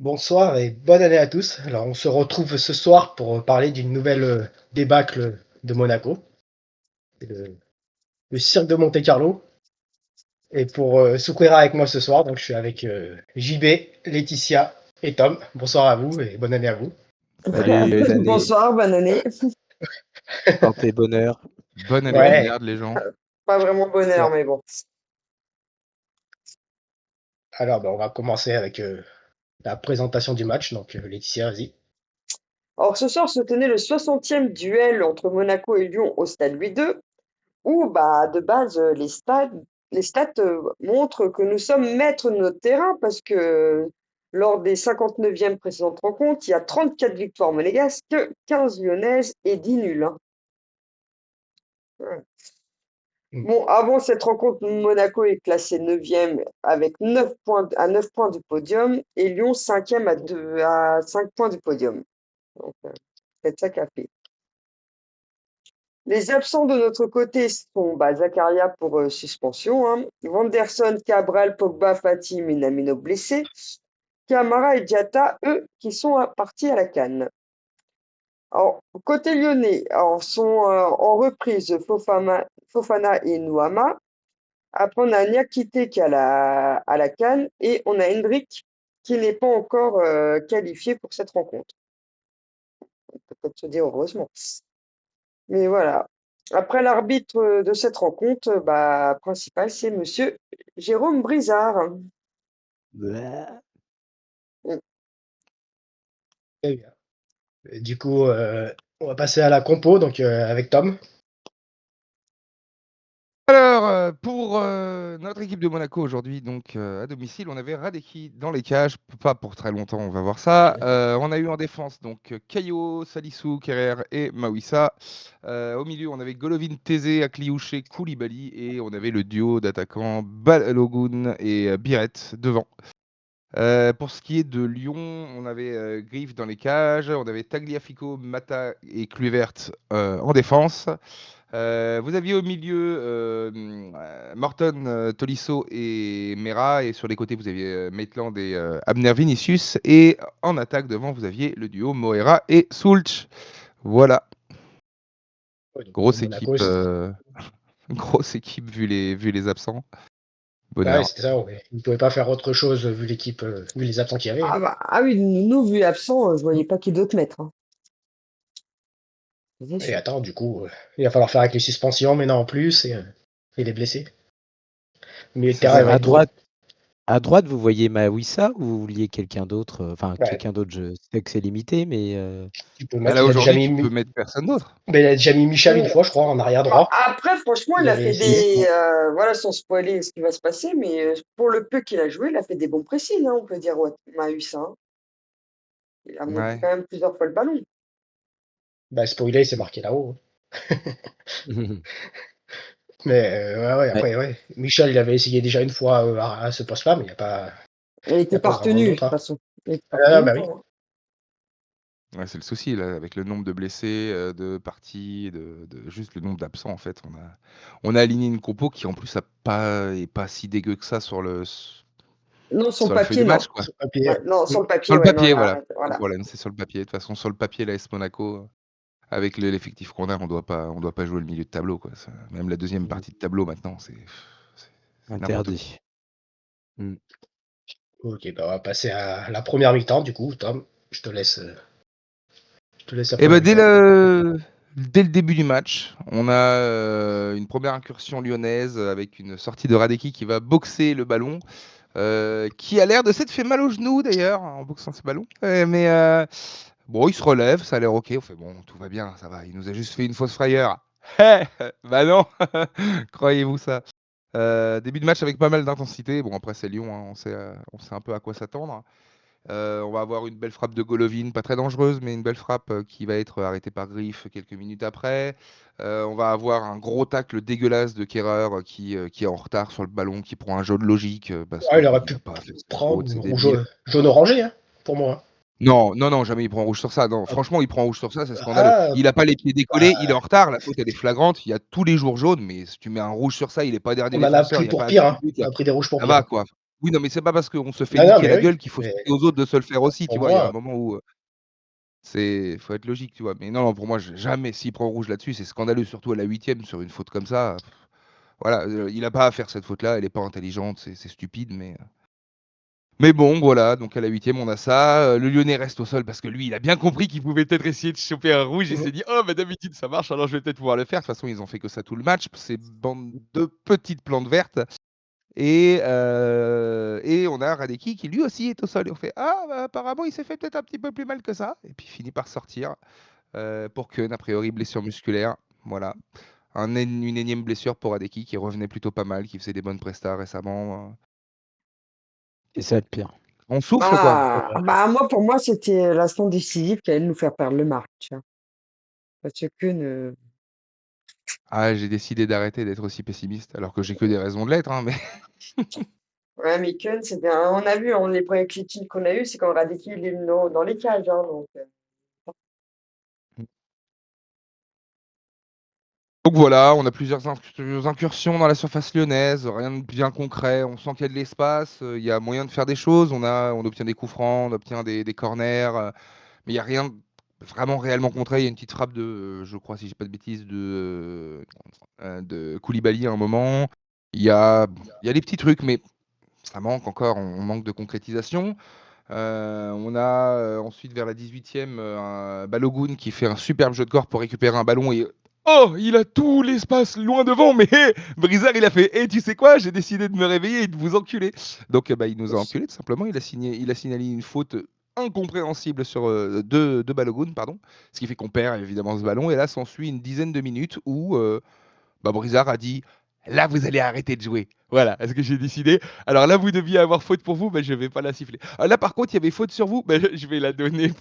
Bonsoir et bonne année à tous. Alors, on se retrouve ce soir pour parler d'une nouvelle débâcle de Monaco, c'est le cirque de Monte-Carlo. Et pour s'ouvrir avec moi ce soir, donc je suis avec JB, Laetitia et Tom. Bonsoir à vous et bonne année à vous. Salut, bonne année, Bonsoir, bonne année. santé, bonheur. Bonne année de Ouais, merde, les gens. Pas vraiment bonheur, ouais. mais bon. Alors, on va commencer avec la présentation du match. Donc, Laetitia, vas-y. Alors, ce soir se tenait le 60e duel entre Monaco et Lyon au stade Louis II, où, de base, les stats montrent que nous sommes maîtres de notre terrain parce que lors des 59e précédentes rencontres, il y a 34 victoires monégasques, 15 lyonnaises et 10 nuls, hein. Ouais. Mm. Bon, avant cette rencontre, Monaco est classé 9e avec 9 points, à 9 points du podium et Lyon 5e à 5 points du podium. Donc, c'est ça qu'a fait. Les absents de notre côté sont Zakaria pour suspension, hein, Wanderson, Cabral, Pogba, Fati, Minamino blessés, Camara et Diatta, eux, qui sont partis à la CAN. Alors, côté lyonnais, sont en reprise Fofana et Nouama. Après, on a Niakité qui est à la CAN et on a Hendrik qui n'est pas encore qualifié pour cette rencontre. On peut peut-être se dire heureusement. Mais voilà. Après, l'arbitre de cette rencontre principale, c'est monsieur Jérôme Brizard. Bleh. Mm. Très bien. Du coup, on va passer à la compo, donc avec Tom. Alors, pour notre équipe de Monaco aujourd'hui, donc à domicile, on avait Radeki dans les cages, pas pour très longtemps, on va voir ça. On a eu en défense donc Caio, Salissou, Kerrer et Mawissa. Au milieu, on avait Golovin, Tézé, Akliouché, Koulibaly et on avait le duo d'attaquants Balogun et Biret devant. Pour ce qui est de Lyon, on avait Griff dans les cages, on avait Tagliafico, Mata et Kluivert en défense. Vous aviez au milieu Morton, Tolisso et Mera, et sur les côtés vous aviez Maitland et Abner Vinicius, et en attaque devant vous aviez le duo Moera et Sulch. Voilà, Ouais, donc, grosse Monaco, équipe, grosse équipe vu les absents. ouais, Bonheur. c'était ça. Ouais. Ils ne pouvaient pas faire autre chose vu l'équipe, vu les absents qu'il y avait, hein. Ah oui, nous, vu absent, je voyais pas qui d'autre mettre, hein. C'est Et sûr. attends, du coup, il va falloir faire avec les suspensions maintenant en plus et les blessés. Le milieu de C'est terrain, il ça. va À être dur. droite, vous voyez Mawissa ou vous vouliez quelqu'un d'autre? Enfin, Ouais, quelqu'un d'autre, je sais que c'est limité, mais tu peux Bah mettre, là il a déjà aujourd'hui mis, tu peux mettre personne d'autre. mais il a déjà mis Michel une Bon, fois, je crois, en arrière droit. après, franchement, Il il a avait fait essayé. voilà, sans spoiler ce qui va se passer, mais pour le peu qu'il a joué, il a fait des bons pressings, hein, on peut dire, ouais, Mahus, hein. Il a monté Ouais. quand même plusieurs fois le ballon. Bah, spoiler, c'est marqué là-haut, hein. Mais ouais, ouais. après, ouais. Michel, il avait essayé déjà une fois à ce poste-là, mais Il il y était a pas pas grand monde retenu, de d'autre, toute hein. façon. Il était pas Ah, retenu, bah oui. quoi, hein. Ouais, c'est le souci là, avec le nombre de blessés, de parties, juste le nombre d'absents en fait. On a aligné une compo qui en plus est pas si dégueu que ça Non, sur le sur la feuille de papier, non. match quoi. Sur papier. Ouais, non, Mm. sur le Sur papier, le ouais, non, papier, il voilà. arrête, Le voilà. problème, c'est sur le papier. De toute façon, sur le papier, l'AS Monaco, avec l'effectif qu'on a, on doit pas jouer le milieu de tableau quoi. Même la deuxième partie de tableau maintenant, c'est n'importe quoi. Interdit. Mm. Ok, on va passer à la première mi-temps, du coup, Tom. Je te laisse la Et première ben mi-temps. dès le début du match, on a une première incursion lyonnaise avec une sortie de Radeki qui va boxer le ballon. Qui a l'air de s'être fait mal au genou d'ailleurs en boxant ce ballon. Bon, il se relève, ça a l'air ok. On fait bon, tout va bien, ça va. Il nous a juste fait une fausse frayeur. Bah non, croyez-vous ça. Début de match avec pas mal d'intensité. Bon, après c'est Lyon, hein, on sait un peu à quoi s'attendre. On va avoir une belle frappe de Golovin, pas très dangereuse, mais une belle frappe qui va être arrêtée par Griff quelques minutes après. On va avoir un gros tacle dégueulasse de Kerrer qui est en retard sur le ballon, qui prend un jaune logique parce Ouais, il aurait qu'il pu n'a pas fait sa prendre faute, c'est rouge, débile. jaune-orangé, hein, pour moi. Non, non, non, jamais il prend rouge sur ça. Non, Ah, franchement, il prend rouge sur ça, c'est scandaleux. ah, Il n'a pas les pieds bah, décollés, il est en retard, la faute elle est flagrante. Il y a tous les jours jaunes, mais si tu mets un rouge sur ça, il n'est pas dernier on en a défenseur, il pris n'y a pour pas pire, 10 hein. minutes, On a pris des rouges pour ça pire, va hein. quoi. Oui, non, mais c'est pas parce qu'on se fait Non, non, niquer mais la oui. gueule qu'il faut Mais souhaiter aux autres de se le faire aussi, tu pour vois? Il y a un moi, moment où, faut être logique, tu vois? Mais non, non, pour moi, jamais s'il prend rouge là-dessus, c'est scandaleux, surtout à la 8e sur une faute comme ça. Voilà, il a pas à faire cette faute-là, elle est pas intelligente, c'est stupide, mais bon, voilà, donc à la 8e, on a ça. Le Lyonnais reste au sol parce que lui, il a bien compris qu'il pouvait peut-être essayer de choper un rouge. Il mmh, s'est dit: «Oh, bah, d'habitude ça marche, alors je vais peut-être pouvoir le faire». De toute façon, ils ont fait que ça tout le match, ces bandes de petites plantes vertes. Et on a Radecki qui lui aussi est au sol et on fait: «Ah bah, apparemment il s'est fait peut-être un petit peu plus mal que ça» et puis il finit par sortir, pour Keun, a priori blessure musculaire. Voilà, une énième blessure pour Radecki qui revenait plutôt pas mal, qui faisait des bonnes prestas récemment, C'est ça le pire. on souffle quoi. Moi, pour moi, c'était l'instant décisif qui allait nous faire perdre le match, hein. Parce que Ah, j'ai décidé d'arrêter d'être aussi pessimiste alors que j'ai que des raisons de l'être, hein, mais ouais, mais Keun, on a vu, les premiers critiques qu'on a eu, c'est quand Radecki il est dans les cages, hein, donc voilà, on a plusieurs incursions dans la surface lyonnaise, rien de bien concret. On sent qu'il y a de l'espace, il y a moyen de faire des choses. On obtient des coups francs, on obtient des corners, mais il y a rien vraiment réellement concret. Il y a une petite frappe je crois, si j'ai pas de bêtises, de Koulibaly à un moment. Il y a des petits trucs, mais ça manque encore, on manque de concrétisation. On a, ensuite vers la 18e, un Balogun qui fait un superbe jeu de corps pour récupérer un ballon et oh! Il a tout l'espace loin devant, mais Brizard il a fait: «Eh tu sais quoi? J'ai décidé de me réveiller et de vous enculer». Donc bah, il nous a enculés tout simplement. Il a signalé une faute incompréhensible sur, de Balogun, pardon. Ce qui fait qu'on perd évidemment ce ballon et là s'ensuit une dizaine de minutes où, bah, Brizard a dit: «Là, vous allez arrêter de jouer». Voilà, ce que j'ai décidé. Alors là, vous deviez avoir faute pour vous, mais je vais pas la siffler. Ah, là, par contre, il y avait faute sur vous, mais je vais la donner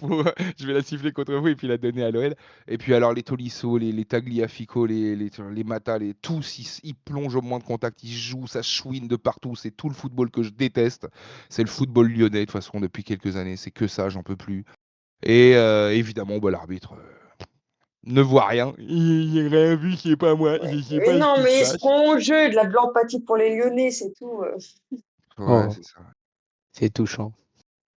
je vais la siffler contre vous et puis la donner à l'OL. Et puis alors les Tolisso, les Tagliafico, les Mata, tous, ils plongent au moins de contact, ils jouent, ça chouine de partout. C'est tout le football que je déteste. C'est le football lyonnais, de toute façon, depuis quelques années. C'est que ça, j'en peux plus. Et évidemment, bah, l'arbitre ne voit rien. Il n'a rien vu qui est pas moi, qui est mais pas ce non, qui se mais ils passe. seront au jeu, de la empathie pour les Lyonnais, c'est tout. Ouais, Oh, c'est ça. c'est touchant.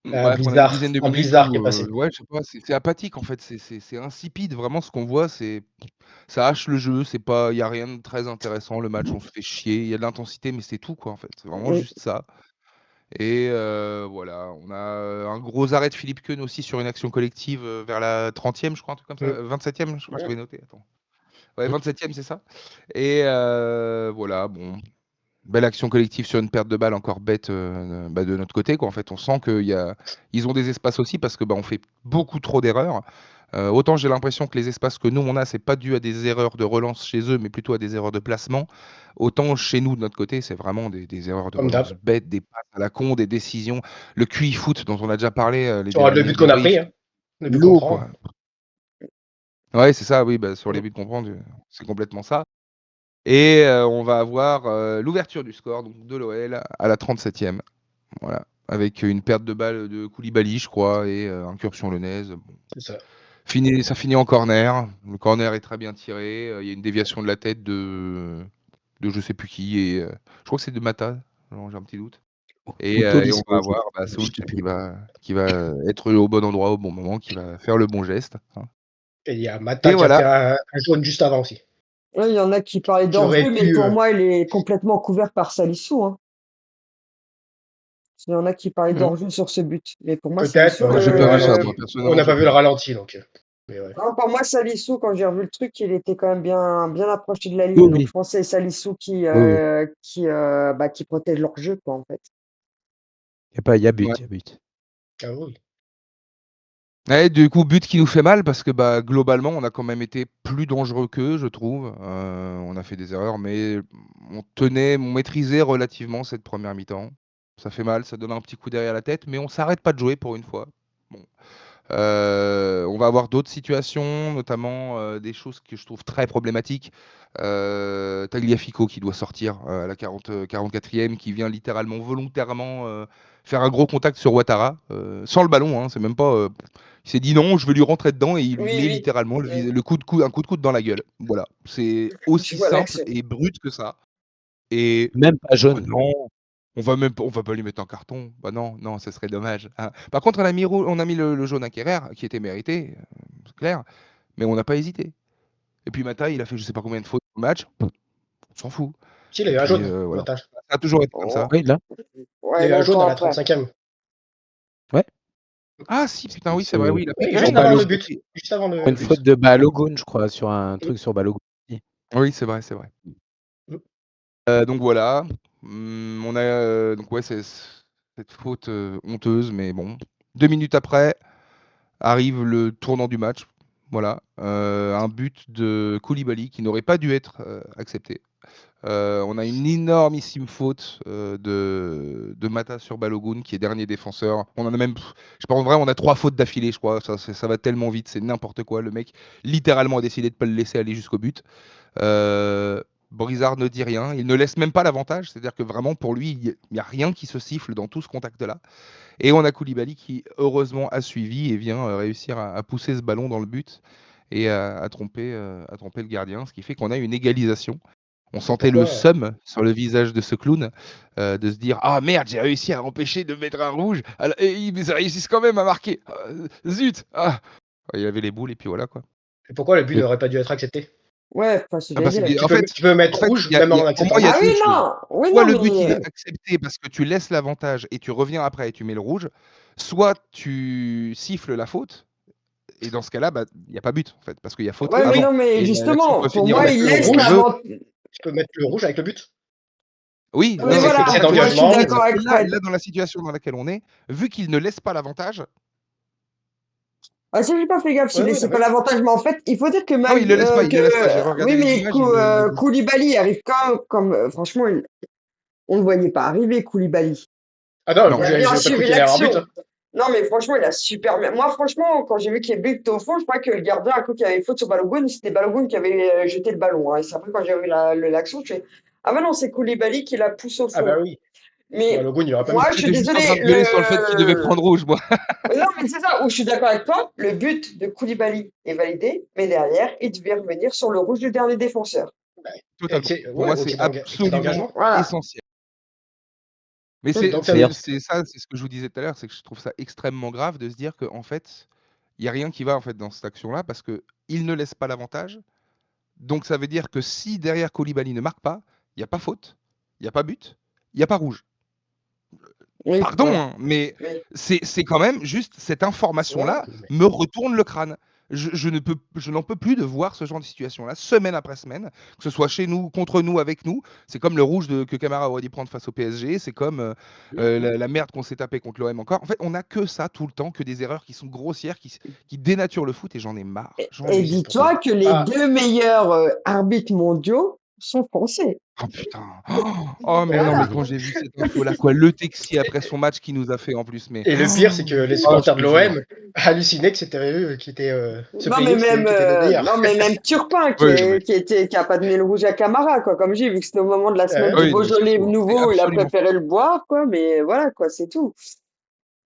Bref, on a une dizaine de un minutes blizzard qui où, est passé. ouais, je sais pas, c'est apathique en fait, c'est insipide. Vraiment, ce qu'on voit, ça hache le jeu. Il y a rien de très intéressant. Le match, on se fait chier. Il y a de l'intensité, mais c'est tout quoi en fait. C'est vraiment Et- juste ça. Et voilà, on a un gros arrêt de Philippe Keun aussi sur une action collective vers la 30e, je crois, un truc comme ça. Mmh. 27e, je crois que Ouais. j'avais noté. Attends. Ouais, 27e, c'est ça. Et voilà, bon. Belle action collective sur une perte de balle encore bête, bah, de notre côté quoi. En fait, on sent qu'ils ont des espaces aussi parce que, bah, on fait beaucoup trop d'erreurs. Autant j'ai l'impression que les espaces que nous on a, c'est pas dû à des erreurs de relance chez eux, mais plutôt à des erreurs de placement. Autant chez nous, de notre côté, c'est vraiment des erreurs de Comme relance d'hab. bêtes, des passes à la con, des décisions. Le QI foot dont on a déjà parlé, les Sur le derniers but qu'on a pris, débriefs, hein, le but qu'on l'eau prend. quoi. Ouais, c'est ça, oui, bah, sur les Mmh. buts qu'on prend, c'est complètement ça. Et on va avoir, l'ouverture du score donc de l'OL à la 37e. Voilà, avec une perte de balle de Koulibaly, je crois et incursion lyonnaise. Bon, C'est ça. ça finit en corner. Le corner est très bien tiré, il y a une déviation de la tête de je sais plus qui et je crois que c'est de Mata, non, j'ai un petit doute Ou et on va Tolisso, avoir, bah, je Soultz sais plus. qui va être au bon endroit au bon moment, qui va faire le bon geste, hein. Et il y a Et Mata qui a voilà. pris un jaune juste avant aussi. Ouais, il y en a qui parlaient Qui aurait d'hors-jeu, mais pu, pour moi, il est complètement couvert par Salissou, hein. Il y en a qui parlaient Mmh. d'hors-jeu sur ce but. Mais pour moi, peut-être, mais Salissou, on Moi, n'a j'ai pas vu pas le vu ça, ralenti. moi, On personnellement, n'a j'ai pas vu pas le vu ça. ralenti, donc mais ouais. non, pour moi, Salissou, quand j'ai revu le truc, il était quand même bien approché de la Oui, ligne. Donc, oui, je pensais Salissou oui, oui. qui protège leur jeu, quoi, en fait. Il y a Ouais. but, il y a but. Ah oui. Ouais, du coup, but qui nous fait mal parce que bah, globalement, on a quand même été plus dangereux qu'eux, je trouve. On a fait des erreurs, mais on maîtrisait relativement cette première mi-temps. Ça fait mal, ça donne un petit coup derrière la tête, mais on s'arrête pas de jouer pour une fois. Bon. On va avoir d'autres situations, notamment des choses que je trouve très problématiques. Tagliafico qui doit sortir à la 44e, qui vient littéralement volontairement faire un gros contact sur Ouattara, sans le ballon, hein, c'est même pas. Il s'est dit non, je vais lui rentrer dedans et il lui Oui, met oui. littéralement un coup de coude dans la gueule. Voilà, c'est Je aussi vois simple l'action. et brut que ça. Et Même pas oh jaune. non, On va pas lui mettre un carton. Bah non, ça serait dommage. Hein. Par contre, on a mis le jaune à Kerrer, qui était mérité, c'est clair, mais on n'a pas hésité. Et puis Mata, il a fait je sais pas combien de fautes au match, on s'en fout. Si, il a Et eu un puis jaune, voilà. Mata. Ça a toujours été comme ça. Oh, Oui, là. Il a ouais, eu un jaune longtemps à la après. 35e. Ah si, putain, oui, c'est C'est vrai, oui, il a Oui, pris juste sur avant le Balogun. but. Juste avant le Une but. faute de Balogun, je crois, sur un truc sur Balogun. Oui, c'est vrai, c'est vrai. Donc voilà. On a donc ouais, c'est cette faute honteuse, mais bon. 2 minutes après, arrive le tournant du match. Voilà. Un but de Koulibaly qui n'aurait pas dû être accepté. On a une énormissime faute de Mata sur Balogun, qui est dernier défenseur. On en a même, je sais pas, en vrai, on a 3 fautes d'affilée, je crois. Ça va tellement vite, c'est n'importe quoi. Le mec, littéralement, a décidé de pas le laisser aller jusqu'au but. Euh, Brizard ne dit rien, il ne laisse même pas l'avantage, c'est-à-dire que vraiment pour lui, il n'y a rien qui se siffle dans tout ce contact-là. Et on a Koulibaly qui heureusement a suivi et vient réussir à pousser ce ballon dans le but et à tromper le gardien, ce qui fait qu'on a une égalisation. On sentait le Pourquoi seum sur le visage de ce clown, de se dire ah merde, j'ai réussi à empêcher de mettre un rouge, et ils réussissent quand même à marquer. Zut, ah. Il avait les boules et puis voilà quoi. Et pourquoi le but Mais- n'aurait pas dû être accepté? Ouais, parce que Ah, parce j'allais dire. que, en Tu peux mettre fait, rouge même en pour acceptant moi, il y le a Ah but. oui, deux choses. non, oui, Soit non, le but il mais est accepté parce que tu laisses l'avantage et tu reviens après et tu mets le rouge, soit tu siffles la faute et dans ce cas-là, bah, il n'y a pas but en fait, parce qu'il y a faute ouais, mais avant non, mais et l'action justement, peut pour finir Tu peux moi, au mettre il le but laisse comme on rouge. veut. l'avantage. Tu peux mettre le rouge avec le but. Oui, Oui, non, mais voilà, C'est dans le moi je suis jugement. d'accord avec là, Fred. dans la situation dans laquelle on est, vu qu'il ne laisse pas l'avantage, Ah, si j'ai pas fait gaffe s'il Ouais, ouais, laissait non, pas mais l'avantage, mais en fait, il faut dire que non, il le laisse pas, il le laisse pas. J'ai regardé oui, les mais images, il le laisse. Koulibaly arrive comme franchement, on ne le voyait pas arriver, Koulibaly. Ah non, Non. Il a j'ai bien pas cru suivi qu'il allait avoir but. l'action. Hein. Non, mais franchement, il a super bien. Moi, franchement, quand j'ai vu qu'il y avait but au fond, je crois que le gardien a cru qu'il y avait faute sur Balogun. C'était Balogun qui avait jeté le ballon. Hein. Et c'est après, quand j'ai vu l'action, je fais ah, mais non, c'est Koulibaly qui la pousse au Ah bah fond. oui. Mais Balogun, il aurait pas mis. moi, je suis J'étais juste en train désolé. de gueuler sur le fait qu'il devait prendre rouge, moi. Non, mais c'est ça, où je suis d'accord avec toi. Le but de Koulibaly est validé, mais derrière, il devait revenir sur le rouge du dernier défenseur. Totalement. Pour Ouais, moi, donc c'est excès absolument d'engagement. Voilà. essentiel. Mais Donc ça veut dire. c'est ça, c'est ce que je vous disais tout à l'heure, c'est que je trouve ça extrêmement grave de se dire qu'en fait, il n'y a rien qui va en fait dans cette action-là parce qu'il ne laisse pas l'avantage. Donc ça veut dire que si derrière Koulibaly ne marque pas, il n'y a pas faute, il n'y a pas but, il n'y a pas rouge. Oui, Pardon, ouais. hein, mais Mais c'est quand même juste cette Ouais, information-là mais- me retourne le crâne. Je n'en peux plus de voir ce genre de situation-là, semaine après semaine, que ce soit chez nous, contre nous, avec nous. C'est comme le rouge que Camara aurait dû prendre face au PSG, c'est comme la merde qu'on s'est tapé contre l'OM encore. En fait, on n'a que ça tout le temps, que des erreurs qui sont grossières, qui dénaturent le foot, et j'en ai marre. J'en et ai Oui, pour dis-toi que les Ah, deux meilleurs arbitres mondiaux sont français. Oh putain. Oh mais non, mais Voilà. quand j'ai vu cette info-là, quoi, le Texier après son match qui nous a fait en plus, mais et le pire, c'est que les oh, je supporters de te jure. l'OM hallucinaient que c'était eux qui étaient se Non mais plaignaient que c'était eux même qui étaient les meilleurs. non mais même Turpin Oui, non, mais qui a pas donné le rouge à Camara quoi comme j'ai vu que c'était au moment de la semaine du oui, non, mais c'est Beaujolais faux, hein. C'est nouveau il a absolument faux. préféré le boire quoi mais voilà quoi c'est tout.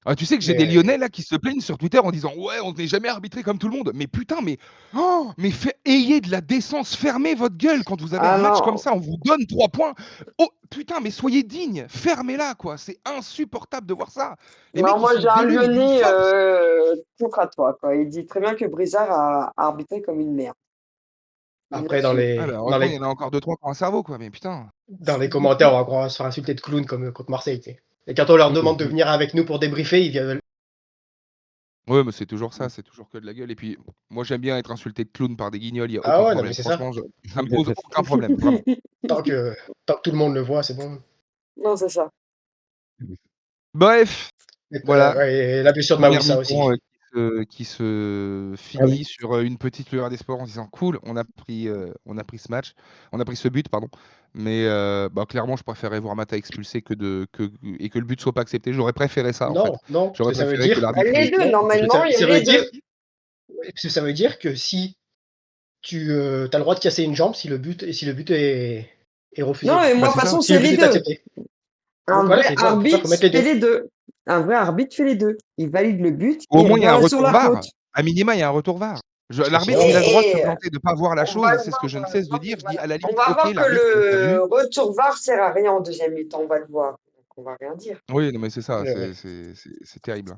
Ah, tu sais que j'ai des Mais Lyonnais là qui se plaignent sur Twitter en disant ouais, on n'est jamais arbitré comme tout le monde. Mais putain, mais ayez de la décence, fermez votre gueule quand vous avez un Ah match comme non ça, on vous donne 3 points. Oh putain, mais soyez dignes, fermez-la quoi. C'est insupportable de voir ça. Les non mecs ils moi sont j'ai un véleux mais d'une Lyonnais force. contre à toi quoi il dit très bien que Brizard a arbitré comme une merde. Il après, dans l'assume. Ah bah les, dans heureusement, il les, y en a encore 2-3 qui ont un cerveau quoi, mais putain. dans les commentaires, on va croire se faire insulter de clown comme contre Marseille. Tu sais. Et quand on leur demande de Mhm. venir avec nous pour débriefer, ils viennent. Ouais, mais c'est toujours ça, c'est toujours que de la gueule. Et puis, moi, j'aime bien être insulté de clown par des guignols, il n'y a Ah aucun ouais, non, mais problème. c'est ça. Franchement, ça me pose aucun problème, vraiment. Tant que, tant que tout le monde le voit, c'est bon. Non c'est ça. Bref, voilà. Ouais, et la blessure de Première Mawissa mi-temps aussi. qui se Ah oui. finit sur une petite lueur d'espoir en se disant cool, on a pris ce match, on a pris ce but, pardon. Mais bah, clairement, je préférais voir Mata expulsé et que le but soit pas accepté. J'aurais préféré ça, en fait. Non, non, parce J'aurais que ça veut préféré que dire. l'arbitre Les deux Non, parce que normalement il y a ça veut les dire. deux. Parce que ça veut dire que si tu as le droit de casser une jambe si le but est Non refusé. mais Bah, moi de c'est toute ça. façon Si le c'est but les est deux. accepté. Un Donc voilà, vrai c'est ça. Pour ça, arbitre faut mettre les fait deux. les deux. Un vrai arbitre fait les deux. Il valide le but Au et il moins, il y a un revient sur retour la VAR. faute. À minima, il y a un retour VAR. Parce que L'arbitre, sinon, il a le droit de se Et planter, de ne pas voir la on va chose. le C'est ce que je ne voir. cesse de Non, mais dire. Je dis voilà. à la On limite, va ok, voir que l'arbitre, il n'a pas le vu. retour VAR sert à rien en deuxième mi-temps. On va le voir. on va rien dire. Oui, non, mais c'est ça, Ouais. c'est terrible.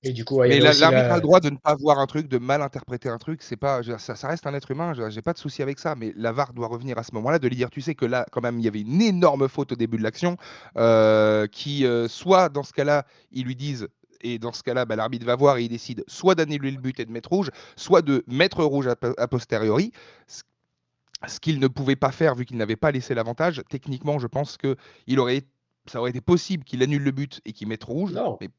Et du coup, ouais, il y Mais avait aussi l'arbitre a la. le droit de ne pas voir un truc, de mal interpréter un truc. C'est pas, ça reste un être humain. J'ai pas de souci avec ça. Mais la VAR doit revenir à ce moment-là, de lui dire, tu sais que là, quand même, il y avait une énorme faute au début de l'action, soit dans ce cas-là, ils lui disent. Et dans ce cas-là, bah, l'arbitre va voir et il décide soit d'annuler le but et de mettre rouge, soit de mettre rouge a posteriori. Ce qu'il ne pouvait pas faire vu qu'il n'avait pas laissé l'avantage. Techniquement, je pense que ça aurait été possible qu'il annule le but et qu'il mette rouge, Non. mais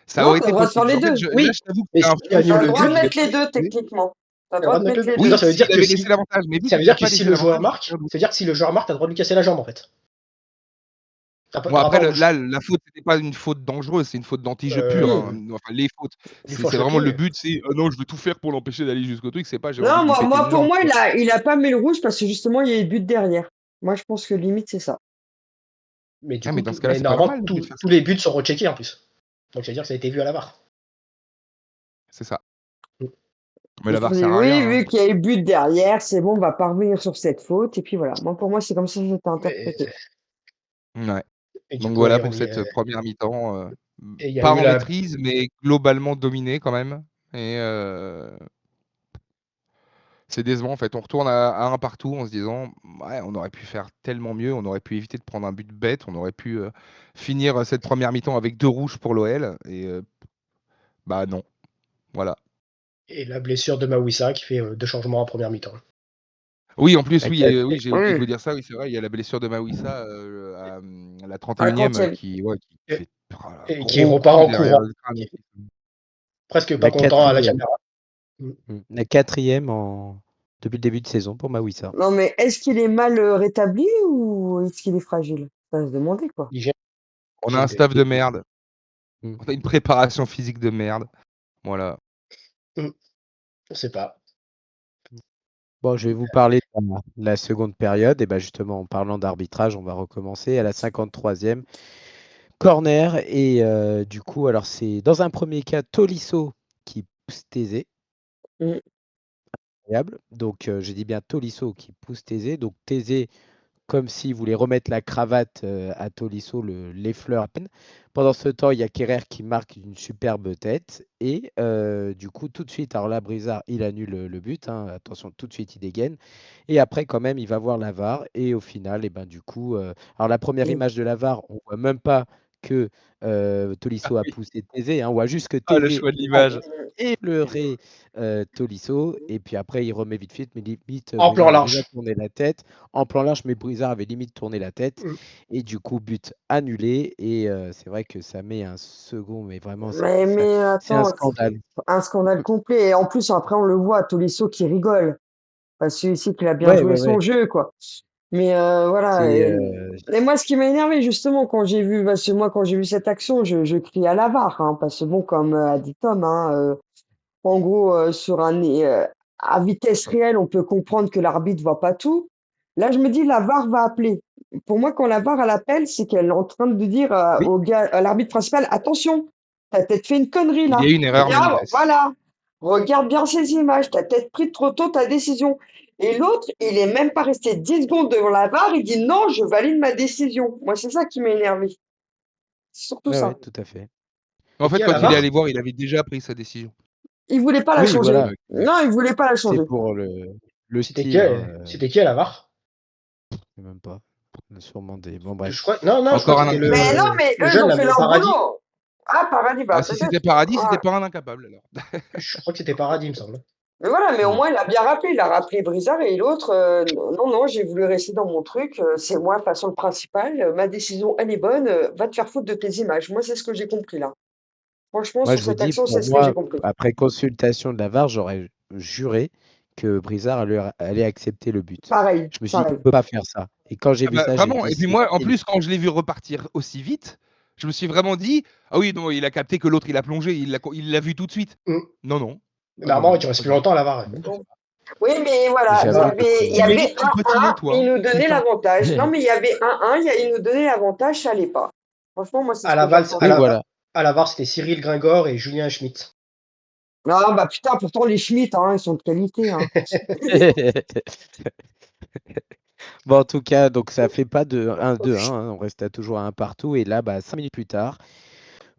ça Non, aurait t'as le été droit de faire possible. les En fait, deux. Oui, là, je t'avoue que mais c'est un s'il faux annule T'as sur le le droit lequel de but, je vais mettre les pas deux, insister. techniquement. T'as le t'as le droit droit de de mettre mettre le les but. deux. Non, Oui, ça veut dire s'il que avait laissé l'avantage, mais vu ça qu'il veut n'a dire que pas si laissé le joueur l'avantage, marque, c'est-à-dire que si le joueur marque, t'as le droit de lui casser la jambe en fait. bon T'auras pas après rouge. là, la faute c'était pas une faute dangereuse, c'est une faute d'anti-jeu pur. Oui. Enfin les fautes, Du c'est vraiment le fourche-pied. but, c'est non, je vais tout faire pour l'empêcher d'aller jusqu'au truc. C'est pas j'ai envie Non, de lui péter moi, une pour jambe. moi, Tu vois. il a pas mis le rouge parce que justement, il y a eu le but derrière. Moi, je pense que limite, c'est ça. Mais du Ah, coup, mais dans ce cas-là, mais c'est pas normalement, normal de faire tous ça. les buts sont recheckés en plus. Donc, c'est-à-dire que ça a été vu à la VAR. C'est ça. Mm. Mais la VAR Ils sert dit, à rien. oui, Hein. vu qu'il y a eu but derrière, c'est bon, on va pas revenir sur cette faute. Et puis voilà. Moi, pour moi, c'est comme ça que j'étais Mais- interprété. Ouais. Et du Donc coup, ouais, voilà on pour y cette première mi-temps, et il y a pas eu en la. maîtrise, mais globalement dominée quand même. Et c'est décevant en fait. On retourne à un partout en se disant ouais, on aurait pu faire tellement mieux, on aurait pu éviter de prendre un but bête, on aurait pu finir cette première mi-temps avec 2 rouges pour l'OL. Et bah non, voilà. Et la blessure de Mawissa qui fait 2 changements en première mi-temps. Oui, en plus, La oui, quat- oui, j'ai oublié de Oui, vous dire ça. Oui, c'est vrai, il y a la blessure de Mawissa à la à la 31e 30e. qui Et, fait un et qui gros repart coup en derrière courant. le crâne. Presque pas la content à la quatrième. caméra. La quatrième depuis le début de saison pour Mawissa. Non, mais est-ce qu'il est mal rétabli ou est-ce qu'il est fragile? Ça va se demander, quoi. Hygiène, On a hygiène un de staff vie. de merde. Mm. On a une préparation physique de merde. Voilà. Je sais pas. Bon, je vais vous parler de la seconde période. Et ben justement, en parlant d'arbitrage, on va recommencer à la 53e. Corner. Et du coup, alors c'est dans un premier cas Tolisso qui pousse Thésée. Mm. Incroyable. Donc, j'ai dit bien Tolisso qui pousse Thésée. Donc, Thésée, comme s'il voulait remettre la cravate à Tolisso, l'effleure à peine. Pendant ce temps, il y a Kerrer qui marque une superbe tête. Et du coup, tout de suite, alors là, Brizard, il annule le but. Hein. Attention, tout de suite, il dégaine. Et après, quand même, il va voir la VAR. Et au final, et ben, du coup, alors la première Mm. image de la VAR, on ne voit même pas que Tolisso a poussé Thésée. Hein. On voit juste que Ah, le Thésée choix de l'image. effleurer Tolisso. Et puis après, il remet vite fait, mais limite, En plan Brizard avait déjà large. tourné la tête. En plan large, mais Brizard avait limite tourné la tête. Et du coup, but annulé. Et c'est vrai que ça met un second, mais vraiment, Mais c'est un attends, scandale. un scandale complet. Et en plus, après, on le voit, Tolisso qui rigole. Parce que ici qu'il a bien Ouais, joué ouais, ouais. son jeu, quoi. Mais voilà. C'est, Et moi, ce qui m'a énervé, justement, quand j'ai vu, parce que moi, quand j'ai vu cette action, je crie à la VAR, hein, parce que bon, comme a dit Tom, hein, en gros, à vitesse réelle, on peut comprendre que l'arbitre voit pas tout. Là, je me dis, la VAR va appeler. Pour moi, quand la VAR elle appelle, c'est qu'elle est en train de dire oui, au gars, à l'arbitre principal, attention, t'as peut-être fait une connerie Il y là. a eu une erreur Regarde, manifeste. voilà, regarde bien ces images, t'as peut-être pris trop tôt ta décision. Et l'autre, il est même pas resté 10 secondes devant la VAR, il dit non, je valide ma décision. Moi, c'est ça qui m'a énervé. C'est surtout ouais, ouais, ça. tout à fait. En C'est fait, qui à quand la il est VAR? allé voir, il avait déjà pris sa décision. Il voulait pas la Oui, C'est ça changer. voilà. Non, il voulait pas la C'est changer. pour le C'était style. Hein, qui à la VAR? je sais même pas. On a sûrement des. Bon, Je bref. crois, non, je crois Encore que un c'était Mais non, incapable. mais le eux, ils jeune ont là, fait le leur Paradis. boulot. Ah, Paradis, bah Ah, si c'était peut-être. Paradis, c'était Ouais. pas un incapable alors. Je crois que c'était Paradis, il me semble. Mais voilà, mais au Mm. moins, il a bien rappelé. Il a rappelé Brizard et l'autre, non, non, j'ai voulu rester dans mon truc. C'est moi, de façon principale. Ma décision, elle est bonne. Va te faire foutre de tes images. Moi, c'est ce que j'ai compris là. Franchement, Moi, sur je vous cette dis, action, c'est pour ce que j'ai moi, compris. après consultation de la VAR, j'aurais juré que Brizard allait accepter le but. Pareil, Je me suis dit, il pareil. ne peut pas faire ça. Et quand j'ai Ah vu bah, ça, j'ai vraiment. dit, Et puis c'est moi, en fini. plus, quand je l'ai vu repartir aussi vite, je me suis vraiment dit, ah oui, non, il a capté que l'autre, il a plongé, il l'a vu tout de suite. Mm. Non, non. Ah non, Normalement, non, tu restes pas plus du tout. longtemps à la VAR. Bon. Oui, mais voilà, J'avoue il que. y Tu avait m'évites ton petit nez, 1-1, toi, il hein, nous tout le donnait temps. l'avantage. Non, mais il y avait 1-1, il nous donnait l'avantage, ça allait pas. Franchement, moi, c'est À ce la que j'ai VAR, Oui, ressenti. voilà. à la VAR, c'était Cyril Gringor et Julien Schmitt. Ah, bah putain, pourtant, les Schmitt, hein, ils sont de qualité. Hein. Bon, en tout cas, donc ça fait pas de 1-2, hein, on reste toujours à un partout. Et là, 5 minutes plus tard,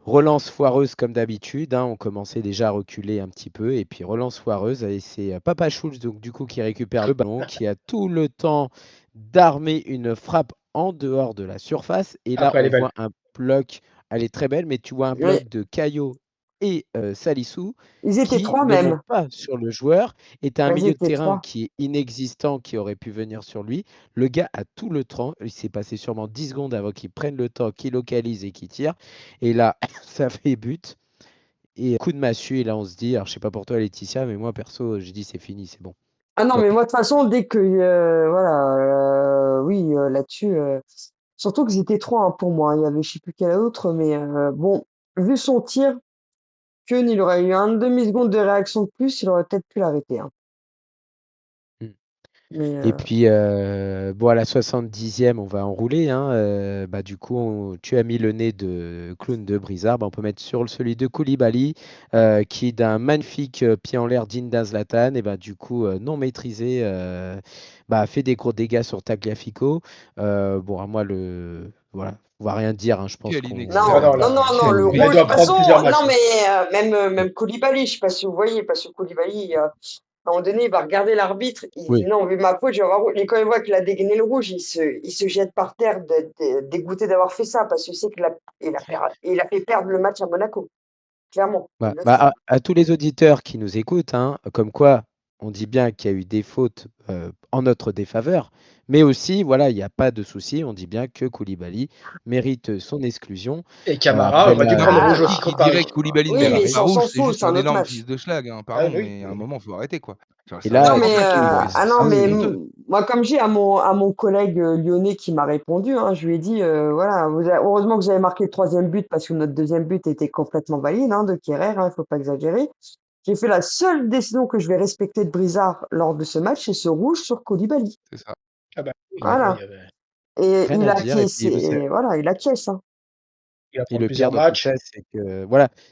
relance foireuse comme d'habitude, hein, on commençait déjà à reculer un petit peu. Et puis relance foireuse, et c'est Papa Schulz donc, du coup, qui récupère le ballon, qui a tout le temps d'armer une frappe en dehors de la surface. Et là, Après, elle on est belle. voit un bloc, elle est très belle, mais tu vois un bloc de Caillot et Salissou Ils étaient qui 3 ne monte même. pas sur le joueur. Et tu as un Ils milieu de étaient terrain 3. qui est inexistant, qui aurait pu venir sur lui. Le gars a tout le temps. Il s'est passé sûrement 10 secondes avant qu'il prenne le temps, qu'il localise et qu'il tire. Et là, ça fait but. Et coup de massue. Et là, on se dit, alors je sais pas pour toi, Laetitia, mais moi, perso, je dis c'est fini, c'est bon. Ah non, Stop. mais moi, de toute façon, dès que, oui, là-dessus, surtout qu'ils étaient 3 pour moi. Il y avait, je sais plus quel autre, mais bon, vu son tir, Keun, il aurait eu un demi-seconde de réaction de plus, il aurait peut-être pu l'arrêter. Hein. Mm. Mais Et puis, bon, à la 70e, on va enrouler, hein, du coup, tu as mis le nez de clown de Brizard. On peut mettre sur celui de Koulibaly, qui d'un magnifique pied en l'air digne d'un Zlatan, et du coup, non maîtrisé, fait des gros dégâts sur Tagliafico. Bon, à moi, voilà, on va rien dire, hein, je pense Quelle qu'on. non, Non, non, là, non, non, le elle rouge, de doit toute façon, prendre plusieurs matchs. non, mais même Koulibaly, je sais pas si vous voyez, parce que Koulibaly, à un moment donné, il va regarder l'arbitre, il dit Oui. non, vu ma faute, je vais avoir rouge. Et quand il voit qu'il a dégainé le rouge, il se jette par terre, dégoûté d'avoir fait ça, parce qu'il sait il a fait perdre le match à Monaco, clairement. Il le sait. À tous les auditeurs qui nous écoutent, hein, comme quoi on dit bien qu'il y a eu des fautes en notre défaveur, mais aussi, voilà, il n'y a pas de souci, on dit bien que Koulibaly mérite son exclusion. Et Camara Après, aurait dû là, prendre le rouge Qui, aussi Ah, qui contre Paris. dirait que Koulibaly ne oui, mais mérite Paris. pas on s'en rouge, c'est fout, juste c'est un un autre énorme match. fils de schlag, hein, Ah pardon, oui. mais à un moment, il faut arrêter, quoi. Enfin, Et c'est là, Non, n'importe mais, quoi ce qu'il fait. non, mais Honteux. moi, comme j'ai à mon collègue lyonnais qui m'a répondu, hein, je lui ai dit, voilà, heureusement que vous avez marqué le 3e but parce que notre 2e but était complètement valide, hein, de Kehrer, il faut pas exagérer. J'ai fait la seule décision que je vais respecter de Brizard lors de ce match, c'est ce rouge sur Koulibaly. C'est ça. Ah bah, oui, Voilà. oui, Et rien il à dire. Et puis, acquiesce, voilà, il acquiesce, hein. il va et prendre le pire plusieurs dans tout matchs. ça,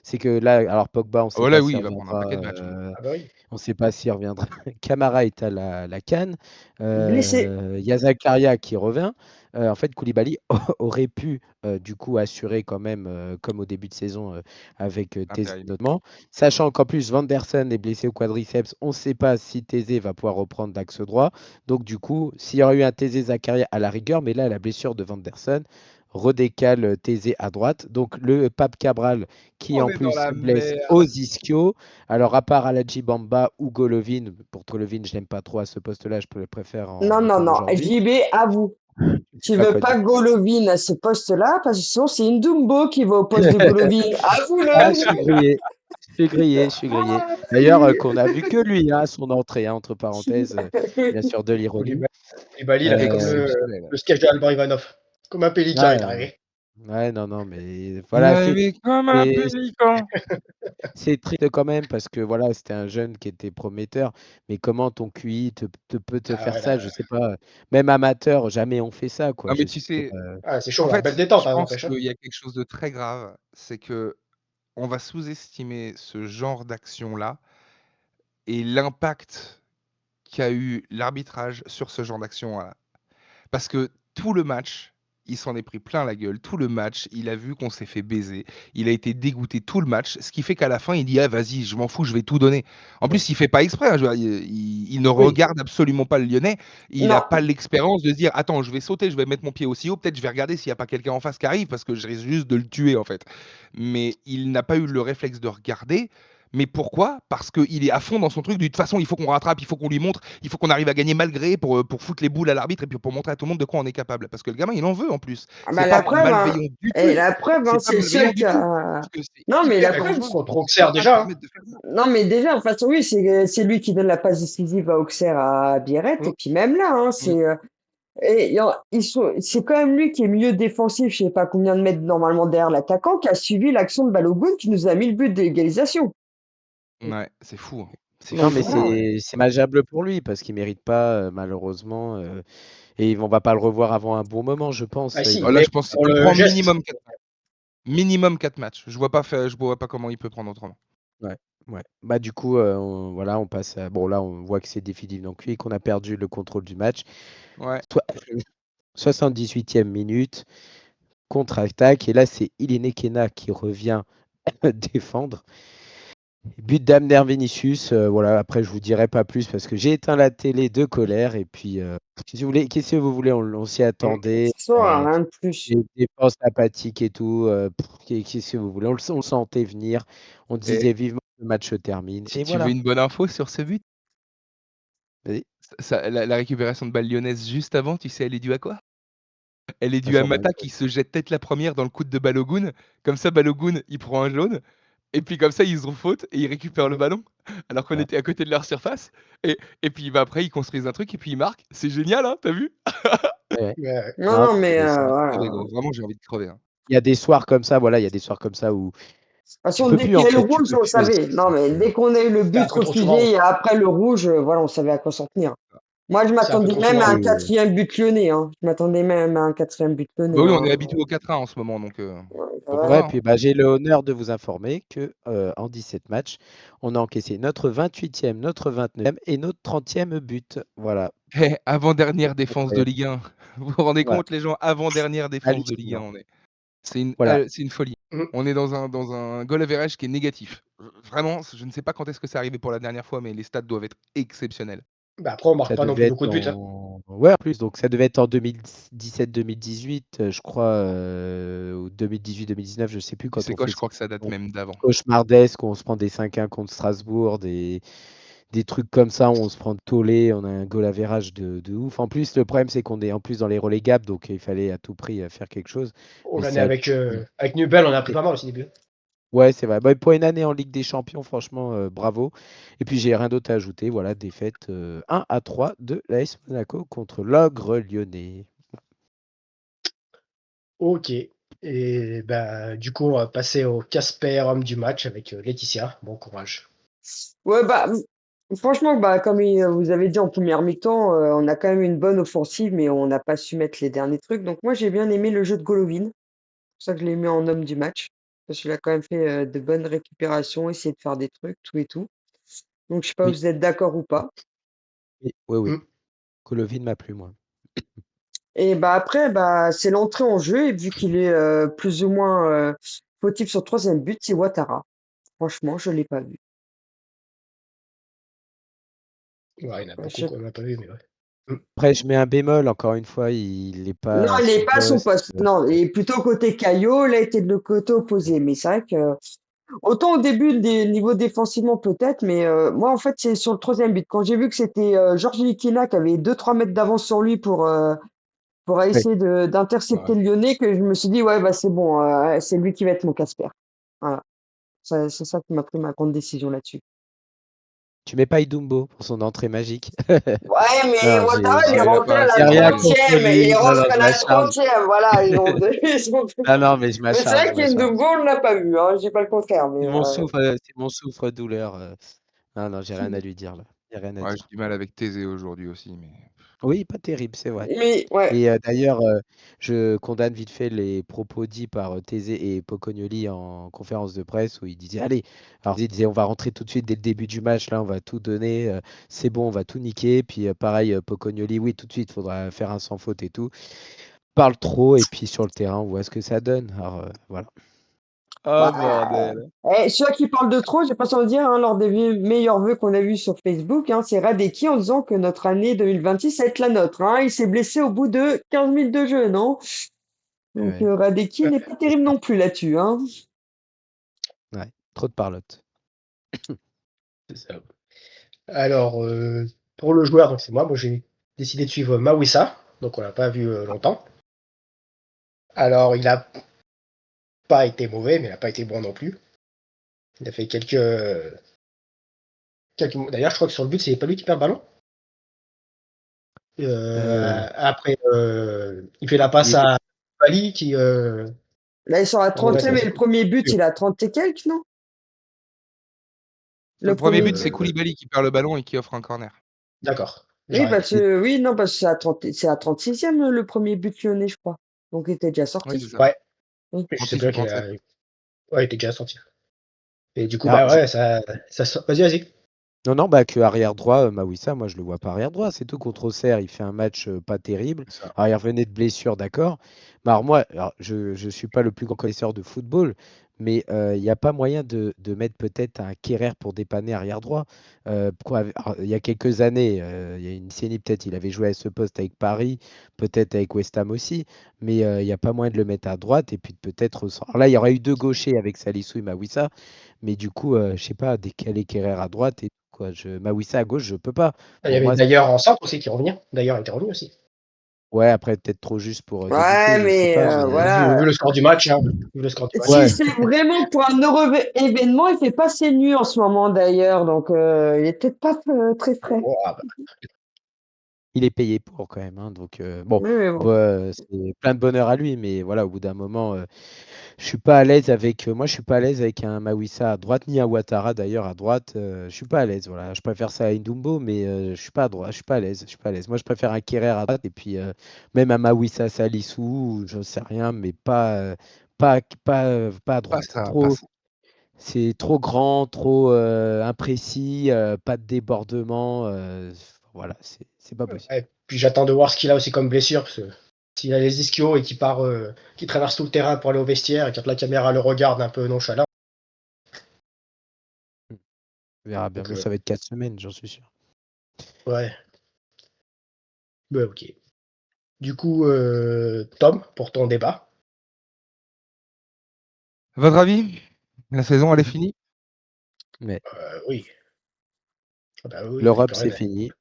c'est que là, alors Pogba, on ne Ah, sait voilà, pas oui, s'il il va prendre un reviendra. paquet de matchs. Oui. Ah bah oui. On ne sait pas s'il reviendra. Camara est à la CAN. Blessé. Il y a Zakaria qui revient. En fait, Koulibaly aurait pu du coup assurer quand même, comme au début de saison avec Thésée Intérim. notamment. Sachant qu'en plus, Van der Sen est blessé au quadriceps, on ne sait pas si Thésée va pouvoir reprendre l'axe droit. Donc du coup, s'il y aurait eu un Thésée Zakaria à la rigueur, mais là, la blessure de Van der Sen redécale Thésée à droite. Donc le Pape Cabral qui On en est dans plus la se blesse merde. aux ischios. Alors, à part Aladji Bamba ou Golovin, pour Golovin, je l'aime pas trop à ce poste-là, je le préfère Non, non, comme non. aujourd'hui. JB, à vous. Je sais Tu pas veux quoi pas dire. Golovin à ce poste-là, parce que sinon c'est Ndumbo qui va au poste de Golovin. Ah, je Avoue-le! suis grillé. Je suis grillé, je suis grillé. Ah, D'ailleurs, qu'on a vu que lui, à son entrée, hein, entre parenthèses, oui. bien sûr, de l'ironie. Koulibaly, il a fait comme Exceptionnel. le sketch de Alban Ivanov. Comme un pélican, il est Ouais, arrivé. ouais, non, non, mais Il voilà, avait comme un c'est- pélican. c'est triste quand même parce que voilà, c'était un jeune qui était prometteur. Mais comment ton QI peut te Ah faire ouais, ça? Je sais pas. Même amateur, jamais on fait ça, quoi. Non, mais Je tu sais sais, c'est en chaud, là. Belle fait, détente, je hein, pense n'empêche. Hein. qu'il y a quelque chose de très grave, c'est que on va sous-estimer ce genre d'action-là et l'impact qu'a eu l'arbitrage sur ce genre d'action-là. Parce que tout le match, il s'en est pris plein la gueule. Tout le match, il a vu qu'on s'est fait baiser. Il a été dégoûté tout le match. Ce qui fait qu'à la fin, il dit ah, vas-y, je m'en fous, je vais tout donner. En plus, il fait pas exprès. Hein, je veux dire, il ne Oui. regarde absolument pas le Lyonnais. Il n'a Non. pas l'expérience de se dire attends, je vais sauter, je vais mettre mon pied aussi haut. Peut-être je vais regarder s'il n'y a pas quelqu'un en face qui arrive parce que je risque juste de le tuer en fait. Mais il n'a pas eu le réflexe de regarder. Mais pourquoi? Parce qu'il est à fond dans son truc. De toute façon, il faut qu'on rattrape, il faut qu'on lui montre, il faut qu'on arrive à gagner malgré pour foutre les boules à l'arbitre et puis pour montrer à tout le monde de quoi on est capable. Parce que le gamin, il en veut en plus. Ah bah C'est la pas preuve, hein. malveillant du Et tout. la preuve, hein, C'est pas c'est le seul malveillant qui du tout. a. Parce que c'est Non, mais la hyper preuve. dangereux Contre de Auxerre, pas se déjà. Hein. permettre de faire ça. Non, mais déjà, de toute façon, oui, c'est lui qui donne la passe décisive à Auxerre à Biarritz. Mm. Et puis même là, hein, Mm. c'est quand même lui qui est milieu défensif, je sais pas combien de mètres normalement derrière l'attaquant, qui a suivi l'action de Balogun qui nous a mis le but d'égalisation. Ouais, c'est fou. Hein. C'est Non, Donc mais fou. voilà. c'est dommageable pour lui parce qu'il mérite pas, malheureusement. Et on va pas le revoir avant un bon moment, je pense. Ah si, Il Ah, là, mais je pense pour qu'il le prend geste. minimum 4 matchs. Minimum 4 matchs. Je vois pas comment il peut prendre autrement. Ouais. Ouais. Bah, du coup, on passe à. Bon, là, on voit que c'est définitif donc oui, qu'on a perdu le contrôle du match. Ouais. Toi- 78e minute, contre-attaque. Et là, c'est Ilene Kena qui revient défendre. But d'Abner Vinicius. Voilà, après, je vous dirai pas plus parce que j'ai éteint la télé de colère. Et puis, qu'est-ce que vous voulez? On s'y attendait. Ça, rien de plus. Des défenses apathiques et tout. Qu'est-ce que vous voulez? On le sentait venir. On disait Et vivement que le match se termine. Si Et tu veux voilà. une bonne info sur ce but, Vas-y. la récupération de balle lyonnaise juste avant, tu sais, elle est due à quoi? Elle est due à Vincent Ball. Mata qui se jette tête la première dans le coude de Balogun. Comme ça, Balogun, il prend un jaune. Et puis comme ça, ils ont faute et ils récupèrent le ballon alors qu'on Ouais. était à côté de leur surface. Et puis bah, après, ils construisent un truc et puis ils marquent. C'est génial, hein, t'as vu? Ouais. ouais, Non, Non, non, mais c'est vrai. Crever, voilà. gros. Vraiment, j'ai envie de crever, hein. Il y a des soirs comme ça, voilà, il y a des soirs comme ça où De toute tu façon, peux dès plus qu'il y en a le fait, tu rouge, peux on plus. savait. Non, mais dès qu'on a eu le c'était un but peu trop souvent. refusé et après le rouge, voilà, on savait à quoi s'en tenir. Moi, je C'est un peu m'attendais trop même souvent. à un Ouais. quatrième but lyonnais. Hein. Je m'attendais même à un quatrième but Bah lyonnais. oui, on est Hein. habitué au 4-1 en ce moment, donc pourquoi Ouais. Ouais, pas, hein. puis bah, j'ai le honneur de vous informer que en 17 matchs, on a encaissé notre 28e, notre 29e et notre 30e but. Voilà. Eh, avant-dernière défense de Incroyable. Ligue 1. Vous vous rendez Voilà. compte, les gens, avant-dernière défense de Ligue 1, Hallucinant. on est. Voilà. C'est une folie. Mm. On est dans un goal average qui est négatif. Vraiment, je ne sais pas quand est-ce que c'est arrivé pour la dernière fois, mais les stats doivent être exceptionnels. Bah, après, on marque Ça pas non plus devait beaucoup être de buts. Hein. Ouais, en plus, donc ça devait être en 2017-2018, je crois, ou 2018-2019, je sais plus Tu quand sais on quoi, fait je ces crois que ça date saisons même d'avant. cauchemardesques, où on se prend des 5-1 contre Strasbourg, des trucs comme ça, où on se prend tollé, on a un goal average de ouf. En plus, le problème, c'est qu'on est en plus dans les relégables, donc il fallait à tout prix faire quelque chose. On Mais gagnait ça a dû. avec Nubel, on a pris pas mal aussi des buts. Ouais, c'est vrai. Bah, pour une année en Ligue des Champions, franchement, bravo. Et puis, j'ai rien d'autre à ajouter. Voilà, défaite 1-3 de l'AS Monaco contre l'Ogre lyonnais. Ok. Et bah, du coup, on va passer au Casper homme du match avec Laetitia. Bon courage. Ouais, bah, franchement, bah, comme vous avez dit en première mi-temps, on a quand même une bonne offensive, mais on n'a pas su mettre les derniers trucs. Donc, moi, j'ai bien aimé le jeu de Golovin. C'est pour ça que je l'ai mis en homme du match. Parce qu'il a quand même fait de bonnes récupérations, essayé de faire des trucs, tout et tout. Donc, je sais pas si Oui, vous êtes d'accord ou pas. oui, oui, oui. Mm. Golovin m'a plu, moi. Et bah après, bah, c'est l'entrée en jeu, et vu qu'il est plus ou moins fautif sur le troisième but, c'est Ouattara. Franchement, je l'ai pas vu. Ouais, il y en a Je beaucoup sais qu'on n'a pas vu, mais ouais. Mm. Après, je mets un bémol, encore une fois, il n'est Non, pas à il n'est son pas à son poste. poste. Non, il est plutôt côté Caillot, là, il était de le côté opposé. Mais c'est vrai que, autant au début, des niveaux défensivement peut-être, mais moi, en fait, c'est sur le troisième but. Quand j'ai vu que c'était Georges Likina qui avait 2-3 mètres d'avance sur lui pour Oui. essayer d'intercepter Ouais. le Lyonnais, que je me suis dit, ouais, bah c'est bon, c'est lui qui va être mon Casper. Voilà. C'est ça qui m'a pris ma grande décision là-dessus. Tu mets pas Idumbo pour son entrée magique. Ouais, mais Non, Ouattara, il est Ouais, il a rentré pas à la j'ai insisté, rien hein. contre 30e. Il est lui. Non, non, rentré à je la m'acharne. 30e. Voilà, Non, non, mais je Mais c'est m'acharne, vrai je m'acharne. qu'Ndogo, on ne l'a pas vu, hein. Je dis pas le contraire, mais C'est mon souffre-douleur. Non, non, j'ai rien à lui dire là. J'ai rien à Ouais, j'ai dire. du mal avec Thésée aujourd'hui aussi, mais Oui, pas terrible, c'est vrai. mais ouais. Et d'ailleurs, je condamne vite fait les propos dits par Thésée et Pocognoli en conférence de presse où ils disaient allez, alors ils disaient on va rentrer tout de suite dès le début du match, là on va tout donner, c'est bon, on va tout niquer. Puis pareil, Pocognoli, oui, tout de suite, il faudra faire un sans faute et tout. Parle trop et puis sur le terrain, on voit ce que ça donne. Alors voilà. Bah, oh bordel! ceux qui parlent de trop, j'ai pas sans le dire, hein, lors des meilleurs vœux qu'on a vus sur Facebook, hein, c'est Radeki en disant que notre année 2026 va être la nôtre. Hein. Il s'est blessé au bout de 15 minutes de jeu, non? Donc Ouais, Radeki Ouais, n'est pas c'est terrible ça. non plus là-dessus. Hein. Ouais, trop de parlotte. c'est ça. Alors, pour le joueur, donc c'est moi. Moi, j'ai décidé de suivre Mawissa. Donc, on l'a pas vu longtemps. Alors, il a pas été mauvais, mais il a pas été bon non plus. Il a fait D'ailleurs, je crois que sur le but, c'est pas lui qui perd le ballon. Euh, Après, il fait la passe il est- à Bali qui. Là, ils sont à Ouais, 30e et le premier but, il a 30 et quelques, non? Le Le premier premier but, but. c'est Koulibaly qui perd le ballon et qui offre un corner. d'accord. Oui, J'aurais parce dit. que, oui, non, parce que c'est à 36e le premier but lyonnais, je crois. Donc, il était déjà Oui, c'est sorti. ça. Ouais, Oui. je sais 36 ou pas qu'il 37. a. Ouais, il était déjà sorti. Et du coup, Alors, bah ouais, vas-y. non, bah que arrière droit, Mawissa, moi je le vois pas arrière droit, c'est tout. Contre Auxerre, il fait un match pas terrible. C'est ça. Alors il revenait de blessure, d'accord. Mais alors moi, je suis pas le plus grand connaisseur de football, mais il n'y a pas moyen de mettre peut-être un Kerrer pour dépanner arrière droit. Alors, il y a quelques années, il y a une décennie peut-être, il avait joué à ce poste avec Paris, peut-être avec West Ham aussi, mais il n'y a pas moyen de le mettre à droite et puis peut-être. Alors là, il y aurait eu deux gauchers avec Salissou et Mawissa. Mais du coup, je sais pas, décaler Kerrer à droite et quoi. Mawissa à gauche, je peux pas. Il y Pour avait moi, d'ailleurs en centre aussi qui revenait. D'ailleurs, il était revenu aussi. ouais, après, peut-être trop juste pour Ouais, débuter, je sais mais pas. Mais voilà. Vu le score du match, hein. Vu le score du match. Si ouais, c'est vraiment pour un heureux événement, il fait pas ses nuits en ce moment d'ailleurs, donc il est peut-être pas très frais. Oh, ah bah, il est payé pour quand même. Hein, donc, bon, Oui, mais bon. c'est plein de bonheur à lui. Mais voilà, au bout d'un moment, je suis pas à l'aise avec. Moi, je suis pas à l'aise avec un Mawissa à droite, ni un Ouattara d'ailleurs à droite. Je suis pas à l'aise. Voilà, je préfère ça à Ndumbo, mais je suis pas à droite. Je suis pas à l'aise. Je suis pas à l'aise. Moi, je préfère un Kerrer à droite et puis même un Mawissa Salissou, ou je sais rien, mais pas à Pas droite. ça, pas ça. C'est trop grand, trop imprécis, pas de débordement. Voilà, c'est pas possible. ouais. Puis j'attends de voir ce qu'il a aussi comme blessure. Parce que s'il a les ischios et qu'il traverse tout le terrain pour aller au vestiaire et quand la caméra le regarde un peu nonchalant. On verra bien. Donc, Mais ça va être 4 semaines, j'en suis sûr. ouais. Ouais, ok. Du coup, Tom, pour ton débat. Votre avis? La saison, elle est finie? Mais Oui. Ah bah oui, il n'y a l'Europe, c'est fini.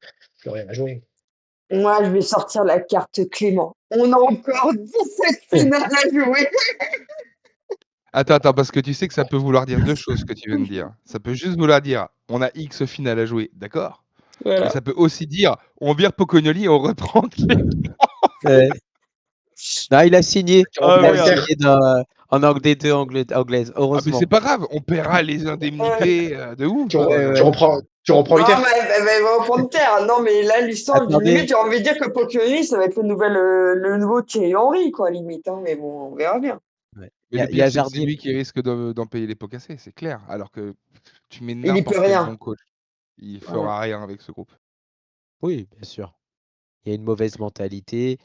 plus rien à jouer. Moi, je vais sortir la carte Clément. On a encore 17 finales à jouer. Attends, parce que tu sais que ça peut vouloir dire deux choses, ce que tu viens de dire. Ça peut juste vouloir dire, on a X finales à jouer, d'accord? Et Voilà. ça peut aussi dire, on vire Pocognoli et on reprend Clément. Euh, non, il a signé. Tu Ah Il reprends a Inter. signé en Anglais 2 anglaise, Ah mais c'est heureusement. pas grave, on paiera les indemnités de ouf. Tu, Ouais, tu ouais. reprends, tu reprends Non, Inter. mais elle va reprendre terre. Non, mais là, l'histoire, Attendez, limite, j'ai envie de dire que Pokémon, ça va être le nouveau Thierry Henry, quoi, limite. Hein, mais bon, on verra bien. ouais. Mais Il y le a, il y pire, a c'est que c'est Jardier. lui qui risque d'en payer les pots cassés, c'est clair. Alors que tu mets Il y peut n'importe quel rien. bon coach, il Voilà. fera rien avec ce groupe. Oui, bien sûr. Il y a une mauvaise mentalité.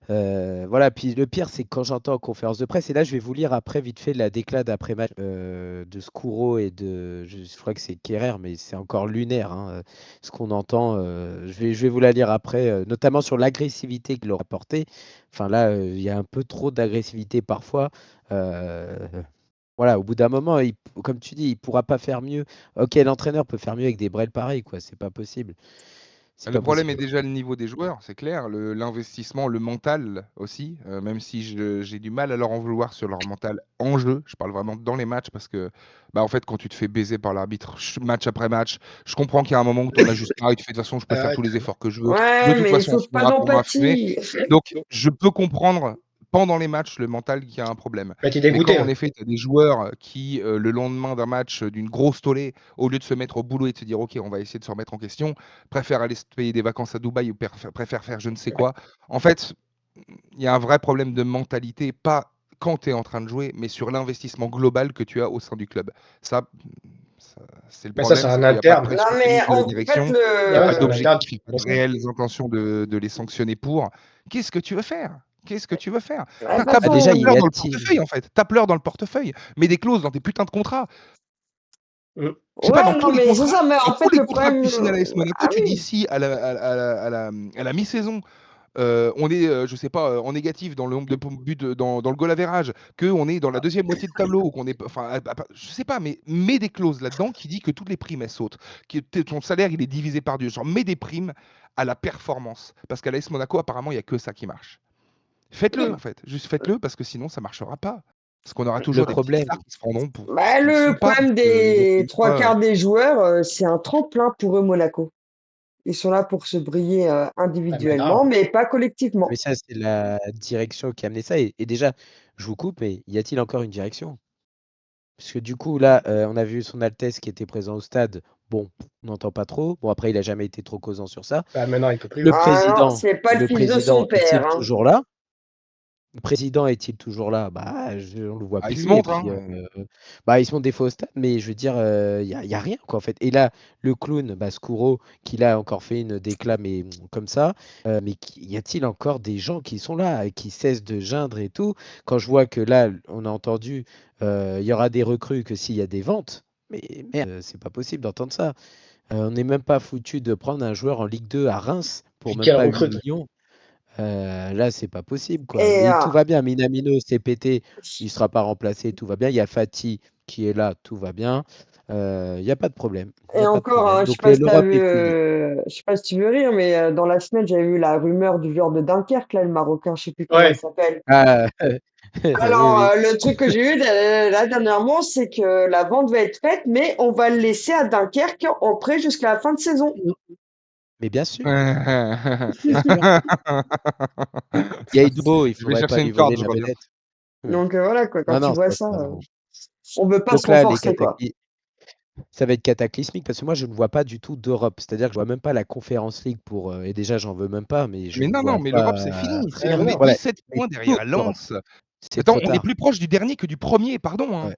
Voilà, puis le pire, c'est que quand j'entends en conférence de presse, et là je vais vous lire après vite fait la déclate d'après-match de Scuro et je crois que c'est Kerrer, mais c'est encore lunaire ce qu'on entend. Je vais vous la lire après, notamment sur l'agressivité qu'il leur a apportée. Enfin là, il y a un peu trop d'agressivité parfois. Euh, voilà, au bout d'un moment, comme tu dis, il pourra pas faire mieux. Ok, l'entraîneur peut faire mieux avec des brels pareils, quoi. C'est pas possible. C'est Le pas problème est possible. déjà le niveau des joueurs, c'est clair, l'investissement, le mental aussi, même si j'ai du mal à leur en vouloir sur leur mental en jeu, je parle vraiment dans les matchs parce que, bah, en fait, quand tu te fais baiser par l'arbitre match après match, je comprends qu'il y a un moment où tu en as juste marre et tu fais de toute façon, je peux faire Ouais, tous les efforts que je veux, de Ouais, toute mais il façon, on faut pas finira pour m'influer. d'empathie. Donc, je peux comprendre pendant les matchs le mental qui a un problème. bah, t'es Mais quand dégoûté. en Ouais. effet, tu as des joueurs qui, le lendemain d'un match, d'une grosse tollée, au lieu de se mettre au boulot et de se dire OK, on va essayer de se remettre en question, préfèrent aller se payer des vacances à Dubaï ou préfèrent faire je ne sais quoi. En fait, il y a un vrai problème de mentalité, pas quand tu es en train de jouer, mais sur l'investissement global que tu as au sein du club. Ça, c'est le Mais ça, c'est problème, c'est un qu'il n'y a pas de interne. Non, pression mais émise de la en fait, direction, il n'y a Ouais, pas c'est un interne d'objectif, qui il n'y a fait pas de ça. réelles intentions de les sanctionner pour. Qu'est-ce que tu veux faire? Qu'est-ce que tu veux faire? de toute T'as Ah, déjà, façon, y pleuré dans le a-t-il. portefeuille en fait. T'as pleuré dans le portefeuille. Mets des clauses dans tes putins de contrats. Mm. Je sais pas, ouais, non, mais c'est ça, mais dans en tous fait, les le contrats que problème, tu signes à l'AS Monaco, ah tu dis oui, si à la mi-saison, on est, je sais pas, en négatif dans le nombre de buts dans le goal average, qu'on est dans la deuxième moitié de tableau, ou qu'on est, enfin, je sais pas, mais mets des clauses là-dedans qui dit que toutes les primes elles sautent, que ton salaire il est divisé par deux. Genre, mets des primes à la performance, parce qu'à l'AS Monaco apparemment il y a que ça qui marche. Faites-le en fait, juste faites-le parce que sinon ça marchera pas. Parce qu'on aura Le toujours des petits problème, stars qui se prendront pour ce bah, qu'ils ne le sont pas, parce problème qu'ils ont fait des une trois fois. quarts des joueurs, c'est un tremplin pour eux, Monaco. Ils sont là pour se briller Ouais, mais grave. individuellement, mais pas mais collectivement. ça, c'est la direction qui a amené ça. Et déjà, je vous coupe, mais y a-t-il encore une direction? Parce que du coup, là, on a vu son Altesse qui était présent au stade. Bon, on n'entend pas trop. Bon, après, il n'a jamais été trop causant sur ça. Bah, maintenant, il peut plus. Le Ouais. Ah non, président, c'est pas le le fils de président son père. est-il Hein. toujours là? Le président est-il toujours là? Bah, on le voit Ah, il se plus et montre, puis, hein. bah, il se montre des fois au stade, mais je veux dire, il y a rien quoi, en fait et là, le clown, bah, Skuro, qui là a encore fait une déclat mais comme ça, mais y a-t-il encore des gens qui sont là et qui cessent de geindre et tout? Quand je vois que là, on a entendu, il y aura des recrues que s'il y a des ventes, mais merde, c'est pas possible d'entendre ça. On n'est même pas foutu de prendre un joueur en Ligue 2 à Reims pour Puis même quelle pas 8 recrute. millions. Là, c'est pas possible, quoi. Et, Et tout va bien. Minamino s'est pété, il sera pas remplacé, tout va bien. Il y a Fati qui est là, tout va bien. Il y a pas de problème. Il y et a pas de encore, hein, problème. je sais Donc pas si t'as l'Europe vu, est finie. je sais pas si tu veux rire, mais dans la semaine, j'avais vu la rumeur du joueur de Dunkerque, là, le Marocain, je sais plus comment il Ouais, s'appelle. Ah, oui, Alors, oui. le truc que j'ai eu là dernièrement, c'est que la vente va être faite, mais on va le laisser à Dunkerque en prêt jusqu'à la fin de saison. Mais bien sûr, bien sûr. Yaïdbo, il Je vais faudrait pas chercher lui une corde, voler je la reviens. vedette. Hmm. Donc voilà, quoi, quand Non, tu non, vois ça ça, sera vraiment. on veut pas se Donc là, renforcer, quoi. ça va être cataclysmique parce que moi, je ne vois pas du tout d'Europe. C'est-à-dire que je vois même pas la Conférence League pour. Et déjà, j'en veux même pas, mais je Mais ne non, non, vois mais l'Europe, c'est pas. fini. ouais, On mais est non. Voilà. 17 Mais points pour derrière l'Europe, Lens. c'est Attends, trop on est tard. plus proche du dernier que du premier, pardon, hein. Ouais.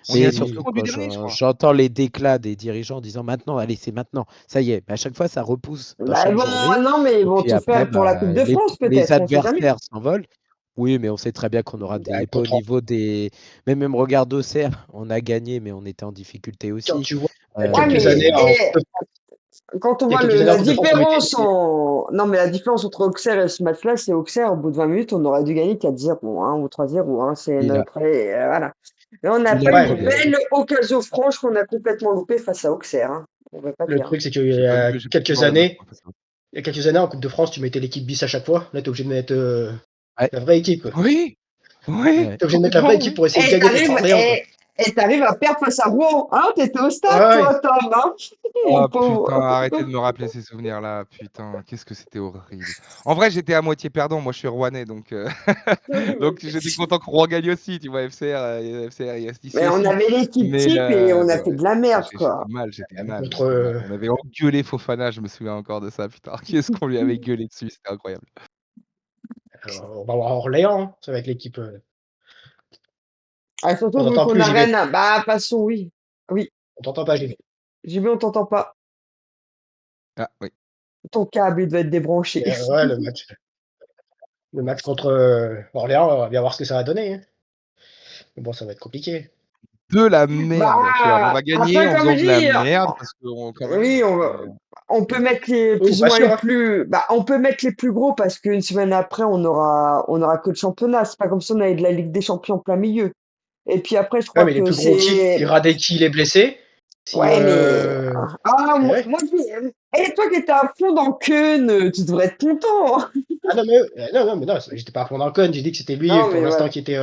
On est Mais à C'est 12 surtout points du quand dernier, je crois. j'entends les déclats des dirigeants en disant maintenant, allez, c'est maintenant, ça y est. Mais à chaque fois, ça repousse dans Bah, chaque journée. non, mais ils Et vont puis tout après, faire pour la Coupe bah, de France, les peut-être, on sait jamais. adversaires s'envolent. Oui, mais on sait très bien qu'on aura on bah, n'est pas au niveau des. Même regarde Auxerre, on a gagné, mais on était en difficulté quand aussi. tu vois il y a Ouais, quelques mais années en Coupe de quand on il y a voit quelques années en la Coupe de France, on mettait différence Non, mais la différence entre Auxerre et ce match-là, c'est Auxerre, au bout de 20 minutes, on aurait dû gagner 4-0, hein, ou 3-0, hein, c'est Il a, notre... voilà. Mais on n'a il a pas le eu une ouais, problème. mais belle occasion franche qu'on a complètement loupée face à Auxerre, hein. On va pas le dire. truc, c'est qu'il J'ai y pas a vu, j'ai pas pu quelques voir le match, années, moi, il y a quelques années en Coupe de France, tu mettais l'équipe bis à chaque fois. Là, t'es obligé de mettre Ouais, la vraie équipe, quoi. Oui, oui, ouais. T'es obligé de mettre la vraie complètement, équipe oui. pour essayer de Et gagner contre Orléans, quoi. t'arrives à perdre face à Rouen, hein? T'étais au Ouais, stade, ouais. toi, Tom, hein? Mon Oh putain, pauvre. arrêtez de me rappeler ces souvenirs-là, putain, qu'est-ce que c'était horrible. En vrai, j'étais à moitié perdant, moi je suis rouennais, donc, donc j'étais content que Rouen gagne aussi, tu vois, FCR Mais ici on aussi. avait l'équipe Mais, type et on a mais fait ouais, de la merde, j'étais quoi. mal, j'étais Même mal, contre, j'étais mal. On avait engueulé Fofana, je me souviens encore de ça, putain, qu'est-ce qu'on lui avait gueulé dessus, c'était incroyable. on va voir Orléans, hein. Ça va être l'équipe. Ah, surtout On vu t'entend qu'on plus, a j'y vais. Rennes. Bah, passons, oui. Oui, On t'entend pas, j'y vais. j'ai vu, on t'entend pas. Ah oui. Ton câble, il doit être débranché. Ouais, le match contre Orléans, on va bien voir ce que ça va donner, hein. Mais bon, ça va être compliqué. De la merde, tu vois, mais on Bah, va gagner après, en comme faisant je de la dis, merde parce que quand même, oui, on peut mettre les Oui, plus ou pas moins sûr, les hein. plus. Bah, on peut mettre les plus gros parce qu'une semaine après, on aura que le championnat. C'est pas comme si on avait de la Ligue des Champions en plein milieu. Et puis après, je Ouais, crois mais les que plus gros qui? Si c'est. Radeki il est blessé, si Ouais, mais. Ah, eh ouais. moi, et toi qui étais à fond dans Keun, tu devrais être content, hein. Ah non, mais non, mais non, j'étais pas à fond dans le con, j'ai dit que c'était lui Non, pour mais l'instant voilà. qui était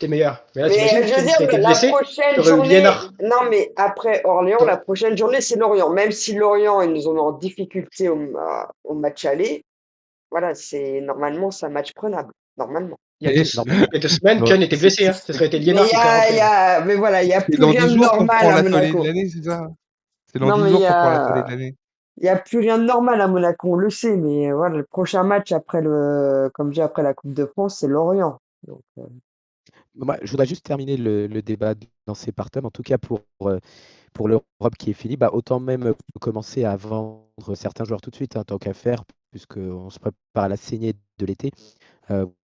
meilleur. Mais là, Mais t'imagines, je veux Ken, s'il dire, a été la blessé, prochaine t'aurais eu journée, Liénard. non mais après Orléans, la prochaine journée c'est Lorient. Même si Lorient ils nous ont mis en difficulté au match aller, voilà, normalement c'est un match prenable, normalement. Et Normalement. Il y a 2 semaines, Ouais. Ken était blessé, hein. Ça serait été Mais Liénard qui serait rentré, hein. mais voilà, il y a c'est plus dans rien 10 de jours qu'on normal prend à l'atelier de Monaco. l'année, c'est ça? C'est dans Non 10 mais jours qu'on prend l'atelier de l'année. il y a plus rien de normal à Monaco, on le sait. Mais voilà, le prochain match comme je dis après la Coupe de France, c'est Lorient. Donc, Moi, je voudrais juste terminer le débat dans ces partenaires. En tout cas, pour l'Europe qui est finie, bah, autant même commencer à vendre certains joueurs tout de suite, hein, tant qu'à faire, puisqu'on se prépare à la saignée de l'été.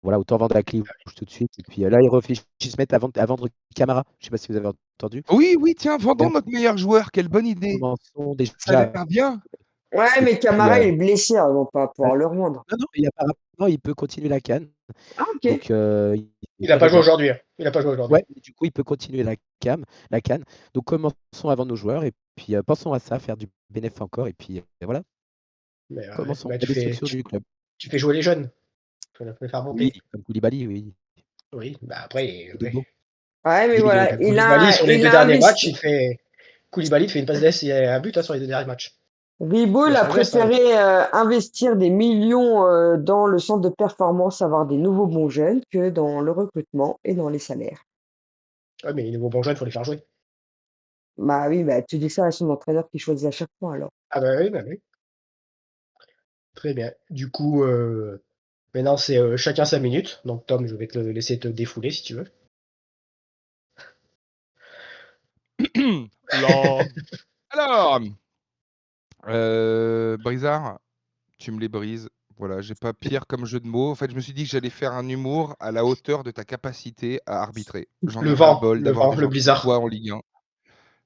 Voilà, autant vendre la Clivouche tout de suite. Et puis là, ils réfléchissent, ils se mettent à vendre Camara. Je ne sais pas si vous avez entendu. Oui, oui, tiens, vendons Donc, notre meilleur joueur, quelle bonne idée. commençons Ça a déjà. l'air bien. ouais, Et mais puis, Camara il est blessé, ils vont pas pouvoir le rendre. non, non, et apparemment, il peut continuer la CAN. Ah ok. Donc, il Il a pas connaît joué bien. aujourd'hui, hein. Il a pas joué aujourd'hui. Ouais, mais du coup, il peut continuer la CAN. Donc, commençons à vendre nos joueurs et puis pensons à ça, faire du bénéfice encore. Et puis, voilà, Mais commençons bah, la destruction du club. tu fais jouer les jeunes. Faut les faire Oui, monter. comme Koulibaly, oui. Oui, bah après, Et de ouais. beau. Ouais, mais Guédigo. voilà, Koulibaly, sur les il 2 a derniers matchs, investi. Koulibaly te fait une passe d'ess et un but, hein, sur les 2 derniers matchs. Riboul Il a a son geste, hein. préféré investir des millions dans le centre de performance, avoir des nouveaux bons jeunes, que dans le recrutement et dans les salaires. Ouais, mais les nouveaux bons jeunes, faut les faire jouer. Bah oui, bah tu dis ça à son entraîneur qui choisit à chaque fois alors. Ah bah oui, bah oui. Très bien. Du coup, Maintenant, c'est chacun sa minute. Donc, Tom, je vais te laisser te défouler si tu veux. Là. Alors, Brizard, tu me les brises. Voilà, j'ai pas pire comme jeu de mots. En fait, je me suis dit que j'allais faire un humour à la hauteur de ta capacité à arbitrer. J'en ai ras-le-bol d'avoir des le gens comme blizzard. toi en Ligue 1.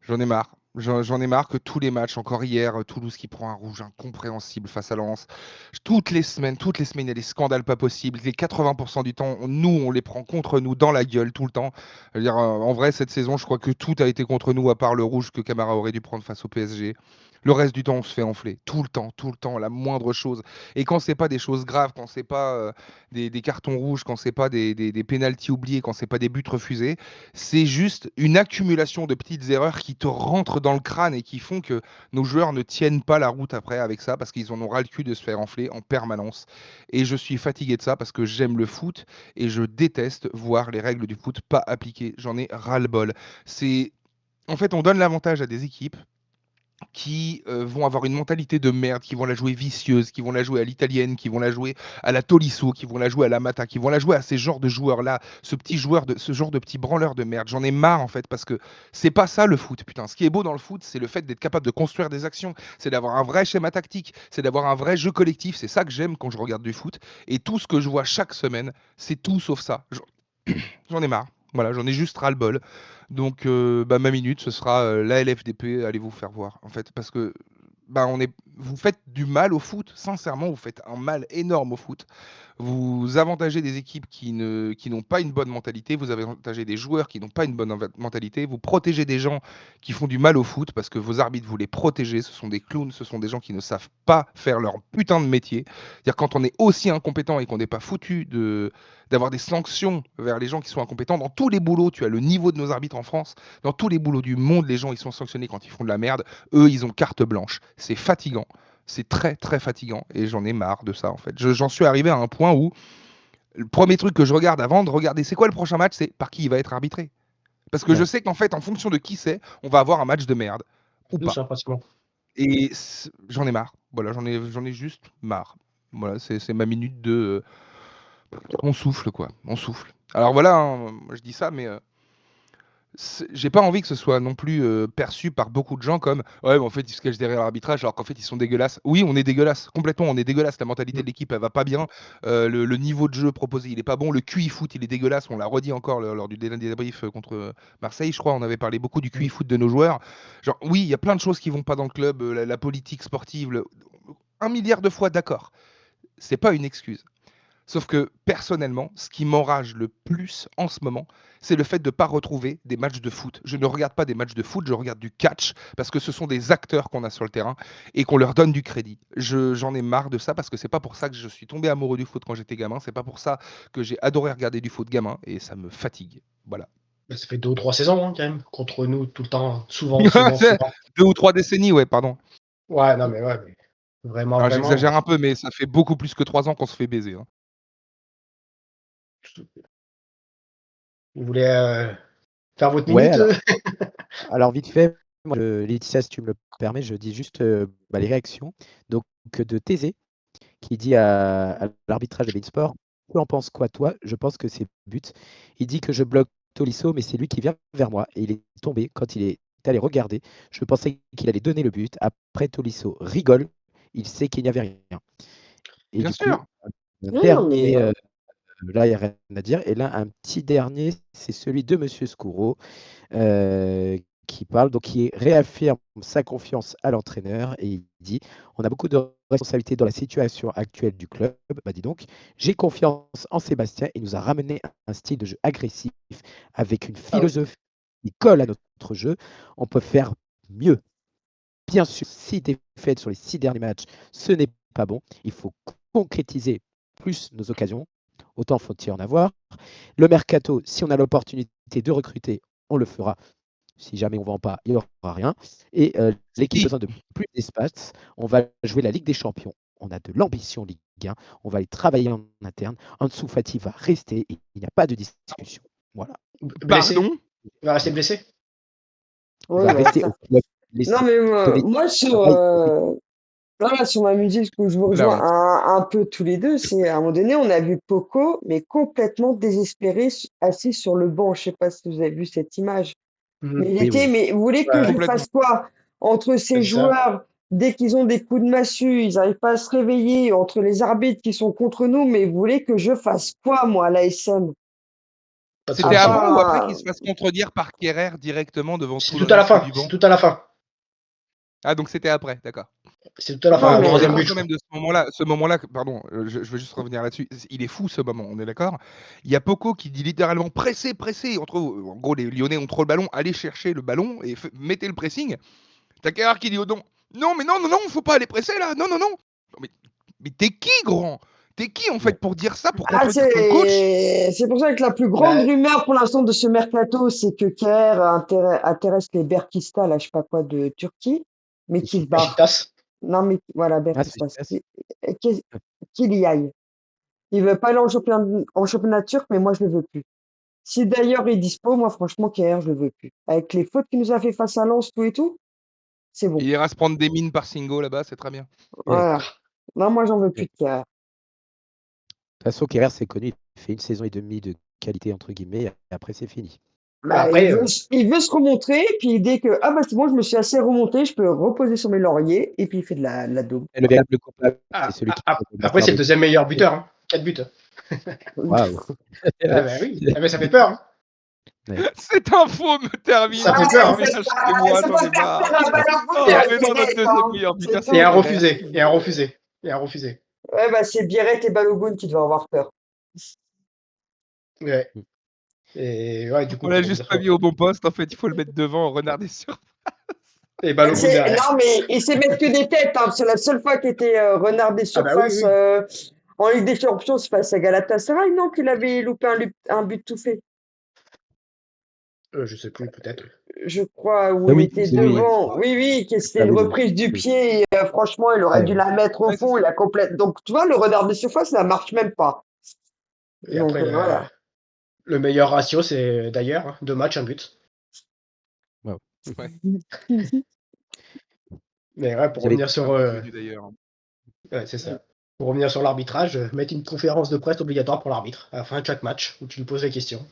J'en ai marre. J'en ai marre que tous les matchs, encore hier, Toulouse qui prend un rouge incompréhensible face à Lens. Toutes les semaines, il y a des scandales pas possibles. Les 80% du temps, nous, on les prend contre nous dans la gueule tout le temps. Je veux dire, en vrai, cette saison, je crois que tout a été contre nous à part le rouge que Camara aurait dû prendre face au PSG. Le reste du temps, on se fait enfler. Tout le temps, la moindre chose. Et quand c'est pas des choses graves, quand c'est pas des cartons rouges, quand c'est pas des pénaltys oubliés, quand c'est pas des buts refusés, c'est juste une accumulation de petites erreurs qui te rentrent dans le crâne et qui font que nos joueurs ne tiennent pas la route après avec ça parce qu'ils en ont ras le cul de se faire enfler en permanence. Et je suis fatigué de ça parce que j'aime le foot et je déteste voir les règles du foot pas appliquées. J'en ai ras-le-bol. En fait, on donne l'avantage à des équipes qui vont avoir une mentalité de merde, qui vont la jouer vicieuse, qui vont la jouer à l'italienne, qui vont la jouer à la Tolisso, qui vont la jouer à la Mata, qui vont la jouer à ces genres de joueurs-là, ce genre de petit branleur de merde. J'en ai marre en fait parce que c'est pas ça le foot. Putain, ce qui est beau dans le foot, c'est le fait d'être capable de construire des actions, c'est d'avoir un vrai schéma tactique, c'est d'avoir un vrai jeu collectif. C'est ça que j'aime quand je regarde du foot. Et tout ce que je vois chaque semaine, c'est tout sauf ça. J'en ai marre. Voilà, j'en ai juste ras-le-bol. Donc, ma minute, ce sera la LFDP, allez vous faire voir, en fait, parce que vous faites du mal au foot, sincèrement, vous faites un mal énorme au foot. Vous avantagez des équipes qui n'ont pas une bonne mentalité, vous avantagez des joueurs qui n'ont pas une bonne mentalité, vous protégez des gens qui font du mal au foot parce que vos arbitres, vous les protégez, ce sont des clowns, ce sont des gens qui ne savent pas faire leur putain de métier. C'est-à-dire quand on est aussi incompétent et qu'on n'est pas foutu d'avoir des sanctions vers les gens qui sont incompétents, dans tous les boulots, tu as le niveau de nos arbitres en France, dans tous les boulots du monde, les gens ils sont sanctionnés quand ils font de la merde, eux ils ont carte blanche. C'est fatigant. C'est très très fatigant et j'en ai marre de ça en fait. J'en suis arrivé à un point où le premier truc que je regarde avant de regarder c'est quoi le prochain match, c'est par qui il va être arbitré. Parce que je sais qu'en fait, en fonction de qui c'est, on va avoir un match de merde ou Tout pas. ça, pratiquement. Et j'en ai marre. Voilà, j'en ai juste marre. Voilà, c'est ma minute de. On souffle quoi, on souffle. Alors voilà, hein, moi je dis ça, mais j'ai pas envie que ce soit non plus perçu par beaucoup de gens comme ouais mais en fait ils se cachent derrière l'arbitrage alors qu'en fait ils sont dégueulasses. Oui on est dégueulasse, complètement on est dégueulasse, la mentalité de l'équipe elle va pas bien, le niveau de jeu proposé il est pas bon, le QI foot il est dégueulasse, on l'a redit encore lors du débrief contre Marseille je crois, on avait parlé beaucoup du QI foot de nos joueurs. Genre oui il y a plein de choses qui vont pas dans le club, la politique sportive, 1 milliard de fois d'accord, c'est pas une excuse. Sauf que personnellement, ce qui m'enrage le plus en ce moment, c'est le fait de ne pas retrouver des matchs de foot. Je ne regarde pas des matchs de foot, je regarde du catch parce que ce sont des acteurs qu'on a sur le terrain et qu'on leur donne du crédit. J'en ai marre de ça parce que c'est pas pour ça que je suis tombé amoureux du foot quand j'étais gamin, c'est pas pour ça que j'ai adoré regarder du foot gamin et ça me fatigue. Voilà. Bah, ça fait 2 ou 3 saisons hein, quand même, contre nous tout le temps, souvent, souvent. 2 ou 3 décennies, ouais, pardon. Ouais, non mais ouais, mais vraiment, Alors, vraiment. j'exagère un peu, mais ça fait beaucoup plus que 3 ans qu'on se fait baiser. Hein. Vous voulez faire votre Ouais, minute alors vite fait, moi, Laetitia, si tu me le permets, je dis juste les réactions. Donc, de Thésée, qui dit à l'arbitrage de Beansport, tu en penses quoi, toi? Je pense que c'est but. Il dit que je bloque Tolisso, mais c'est lui qui vient vers moi. Et il est tombé quand il est allé regarder. Je pensais qu'il allait donner le but. Après, Tolisso rigole. Il sait qu'il n'y avait rien. Et Bien du coup, sûr. un Non, mais dernier, là, il n'y a rien à dire. Et là, un petit dernier, c'est celui de Monsieur Scuro. Qui parle, donc qui réaffirme sa confiance à l'entraîneur et il dit on a beaucoup de responsabilités dans la situation actuelle du club. Bah dis donc, j'ai confiance en Sébastien. Il nous a ramené un style de jeu agressif avec une Ah oui. philosophie qui colle à notre jeu. On peut faire mieux. Bien sûr, 6 défaites sur les 6 derniers matchs, ce n'est pas bon. Il faut concrétiser plus nos occasions. Autant faut-il en avoir. Le mercato, si on a l'opportunité de recruter, on le fera. Si jamais on ne vend pas, il n'y aura rien. Et l'équipe a besoin de plus d'espace. On va jouer la Ligue des Champions. On a de l'ambition Ligue 1. On va aller travailler en interne. En dessous, Fati va rester. Et il n'y a pas de discussion. Voilà. Blessé. Pardon. Il va rester blessé. Il ouais, va bah, rester ça. au club. Non, mais moi, sur, Voilà, sur ma musique, où je vous La rejoins honte. un peu tous les deux, c'est à un moment donné, on a vu Poco, mais complètement désespéré, assis sur le banc. Je sais pas si vous avez vu cette image. Mhm. Mais il Oui, était, oui. mais vous voulez que Ouais, je Complètement. fasse quoi? Entre ces c'est ça. joueurs, dès qu'ils ont des coups de massue, ils n'arrivent pas à se réveiller, entre les arbitres qui sont contre nous, mais vous voulez que je fasse quoi, moi, à l'ASM? Pas de C'était À solution. avant ou après qu'il part, se fasse contredire par Kerrer directement devant C'est tout le tout à la reste fin. du C'est banc? tout à la fin. Ah, donc c'était après, d'accord. C'est tout à la non, fin, au Alors, on est troisième mais fou but, je quand crois. même de ce moment-là, pardon, je veux juste revenir là-dessus. Il est fou ce moment, on est d'accord? Il y a Poco qui dit littéralement pressez, pressez. En gros, les Lyonnais ont trop le ballon, allez chercher le ballon et mettez le pressing. T'as Kerrer qui dit au don non, mais non, non, non, faut pas aller presser là, non, non, non. Non, mais t'es qui, grand? T'es qui en fait Ouais. pour dire ça, pour ah, contredire ton coach? c'est pour ça que la plus grande Bah, rumeur pour l'instant de ce mercato, c'est que Kerr intéresse les Berkista, là, je sais pas quoi, de Turquie, mais qui se barre. Beşiktaş. Non, mais voilà, Ah, c'est Berkistas, efficace. qu'il y aille. Il veut pas aller en championnat turc, mais moi, je le veux plus. Si d'ailleurs il est dispo, moi, franchement, Kerr, je le veux plus. Avec les fautes qu'il nous a fait face à Lens, tout et tout, c'est bon. Il ira se prendre des mines par Singo là-bas, c'est très bien. Ouais. Voilà. Non, moi, j'en veux Ouais. plus de Kerr. De toute façon, Kerrer, c'est connu. Il fait une saison et demie de qualité, entre guillemets, et après, c'est fini. Bah, Après, il veut se remontrer, puis dès que, ah bah c'est bon, je me suis assez remonté, je peux reposer sur mes lauriers, et puis il fait de la daube. Et le véritable coupable, c'est ah, celui qui ah, fait le après, master c'est le de deuxième meilleur buteur. Hein. 4 buts. Waouh. Ah bah oui. Ah, mais ça fait peur. Hein. Ouais. Cette info me termine, Ça fait mais peur. Hein. achetez-moi, j'en ai marre. Et, Oh, un, mais non, notre deuxième meilleur buteur, C'est et c'est un tout. Kerrer. refusé. Et un refusé. Et un refusé. Ouais, bah c'est Biarrette et Balogun qui doivent avoir peur. Ouais. Et ouais, du coup, On l'a pour juste revenir pas sur. mis au bon poste, en fait, il faut le mettre devant, renarder sur. Et Balogun derrière. Non, mais il sait mettre que des têtes, hein. C'est la seule fois qu'il était renard des Ah bah oui, surfaces oui. en Ligue des Champions, c'est face à Galatasaray, non, qu'il avait loupé un but tout fait. Je sais plus, peut-être. Je crois, où Ah il oui, était c'est lui. devant. Oui, oui, que c'était Ah une oui, reprise du oui. pied. Et, franchement, il aurait Ouais, dû ouais. la mettre au Ouais, c'est fond. ça. Il a complète. Donc, tu vois, le renard de surface, ça marche même pas. Et Donc, après, voilà. le meilleur ratio, c'est d'ailleurs hein, 2 matchs, un but. Wow. Ouais. Mais ouais, pour Vous avez revenir sur. Un peu connu d'ailleurs. Ouais, c'est ça. Pour revenir sur l'arbitrage, mettre une conférence de presse obligatoire pour l'arbitre à la fin de chaque match où tu lui poses la question.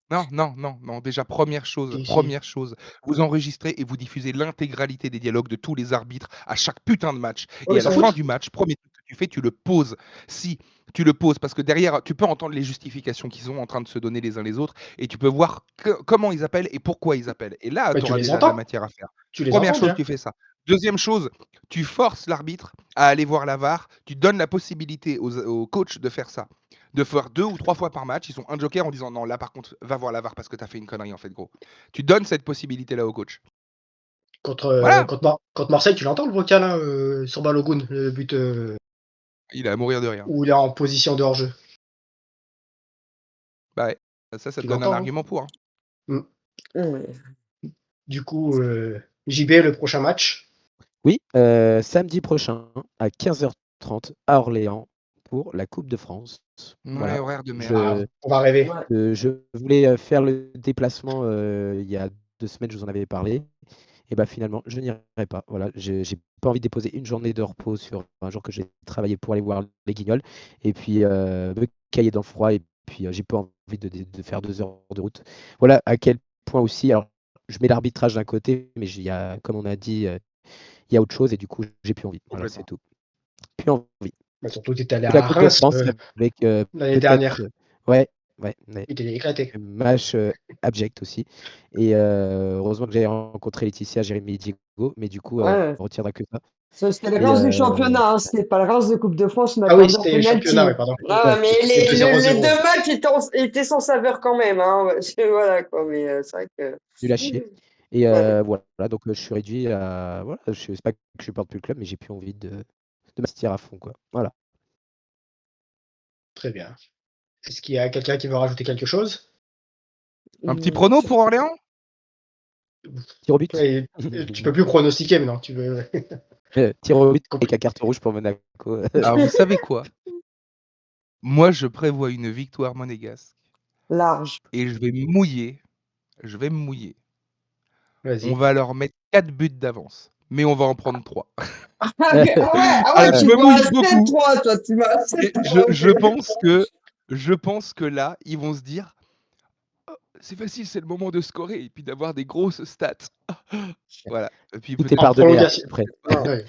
Non, non, non, non. Déjà, première chose, Si. vous enregistrez et vous diffusez l'intégralité des dialogues de tous les arbitres à chaque putain de match. Oh, Et ils à la s'en fin foutent. du match, premier truc que tu fais, tu le poses. Si tu le poses, parce que derrière, tu peux entendre les justifications qu'ils sont en train de se donner les uns les autres, et tu peux voir comment ils appellent et pourquoi ils appellent. Et là, Mais tu tu auras les déjà de la entends. matière à faire. Tu les Première entends chose, déjà. tu fais ça. Deuxième chose, tu forces l'arbitre à aller voir la VAR, tu donnes la possibilité aux coachs de faire ça. De faire 2 ou 3 fois par match, ils ont un joker en disant non, là par contre, va voir la VAR parce que t'as fait une connerie en fait, gros. Tu donnes cette possibilité-là au coach. Voilà, Contre Marseille, tu l'entends le vocal là, sur Balogun, le but il est à mourir de rire. où il est en position de hors-jeu. Bah ouais, ça te Tu donne un l'entends. Hein. argument pour. Hein. Ouais. Du coup, JB, le prochain match. Oui, samedi prochain à 15h30 à Orléans pour la Coupe de France. Ouais, Voilà. horaire de merde. Ah, on va rêver. Ouais. Je voulais faire le déplacement il y a 2 semaines, je vous en avais parlé. Et bah finalement, je n'irai pas. Voilà, j'ai pas envie de déposer une journée de repos sur un jour que j'ai travaillé pour aller voir les Guignols. Et puis me cailler dans le froid. Et puis j'ai pas envie de faire 2 heures de route. Voilà à quel point aussi. Alors, je mets l'arbitrage d'un côté, mais il y a, comme on a dit, il y a autre chose. Et du coup, j'ai plus envie. Voilà, c'est tout. Plus envie. Bah, surtout, tu étais allé Et la à Coupe de Reims France avec l'année peut-être. dernière. Ouais. Il était éclaté. Match abject aussi. Et heureusement que j'ai rencontré Laetitia, Jérémy et Diego, mais du coup, Ouais. on retiendra que ça. C'était le Et Reims du championnat, hein. C'était pas le Reims de Coupe de France, on a Ah oui, perdu en c'était penalty. championnat, oui, pardon. Ah, ouais, mais C'était les 0-0. 2 matchs étaient sans saveur quand même, hein. Voilà, quoi. Mais c'est vrai que. nul à chier. Et Ouais. voilà, donc je suis réduit à. Voilà, c'est pas que je supporte plus le club, mais j'ai plus envie de m'investir à fond, quoi. Voilà. Très bien. Est-ce qu'il y a quelqu'un qui veut rajouter quelque chose? Un petit prono pour Orléans? Tir au but. Ouais, tu peux plus pronostiquer maintenant. Tu veux. Tir au but avec Compli- la carte rouge pour Monaco. Alors vous savez quoi? Moi, je prévois une victoire monégasque Large. et je vais me mouiller. Je vais me mouiller. On Vas-y. va leur mettre 4 buts d'avance. mais on va en prendre 3. Ah ouais, Alors, je tu me vois mouille à beaucoup. 7-3, toi, tu vas à Et 7-3. je pense que là, ils vont se dire oh, c'est facile, c'est le moment de scorer et puis d'avoir des grosses stats. Voilà. Et puis Tout est En peut-être pardonné prolongation. après. Non, Ouais.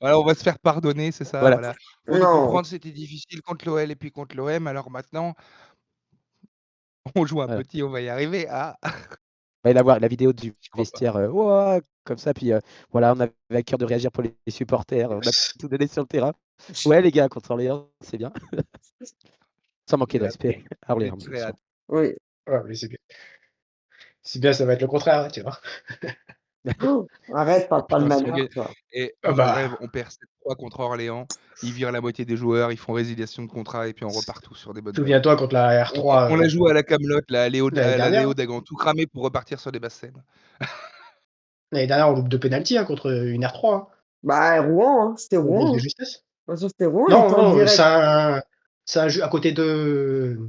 voilà, on va se faire pardonner, c'est ça. Voilà. Voilà. Faut nous non. comprendre, c'était difficile contre l'OL et puis contre l'OM. Alors maintenant, on joue un Voilà. petit, on va y arriver. Ah, Va y avoir la vidéo du je crois pas. vestiaire, ouah, comme ça, puis voilà, on avait à cœur de réagir pour les supporters, on a tout donné sur le terrain. Ouais, les gars, contre Orléans, c'est bien. Sans manquer de J'ai respect à Orléans, très bien sûr. hâte. Oui. Ouais, mais c'est bien. C'est bien, ça va être le contraire, hein, tu vois. Oh, arrête, parle pas de Putain, si on manière, gagne. toi. Et Ah mon rêve, bah, on perd 7-3 contre Orléans. Ils virent la moitié des joueurs, ils font résiliation de contrat et puis on repart tous sur des bonnes bases. souviens-toi contre la R3 On a joué à la Camelote, là, l'année à la dernière. Léo Dagan, tout cramé pour repartir sur des basses scènes. L'année dernière, on loupe de pénalty contre une R3. Hein. Bah, Rouen, hein, c'était On cause Rouen. de Hein. justesse. De toute façon, c'était Rouen, il Non, était en non, direct. c'est un jeu à côté de.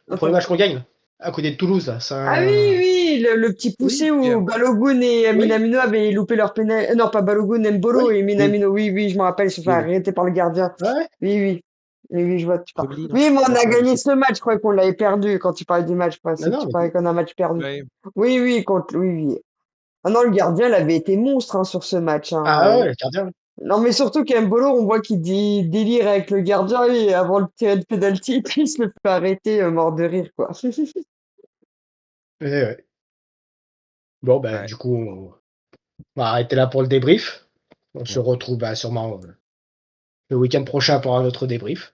Le premier Attends. match qu'on gagne, à côté de Toulouse, là. C'est Ah oui, un. oui, le petit poussé Oui, où Balogun et oui, Minamino avaient loupé leur pénal. Non, pas Balogun, Mbolo oui. et Minamino. Oui, oui, je me rappelle, ils se sont fait Oui, oui. arrêter par le gardien. Ouais. Oui, oui. Oui, oui, je vois, tu parles. Rugby, non? Oui, mais on Ouais, a ouais, je gagné sais. ce match, je croyais qu'on l'avait perdu quand tu parlais du match. Je Non, pensais que non, tu mais parlais qu'on a un match perdu. Ouais. Oui, oui, contre. Oui, oui. Ah non, le gardien, il avait été monstre hein, sur ce match. ah Hein. ouais, le gardien. Non, mais surtout qu'Embolo, on voit qu'il délire avec le gardien et avant le tir de penalty, puis il se le fait arrêter mort de rire, quoi. Ouais. Bon, ben, Ouais. du coup, on va arrêter là pour le débrief. On se Ouais. retrouve sûrement le week-end prochain pour un autre débrief.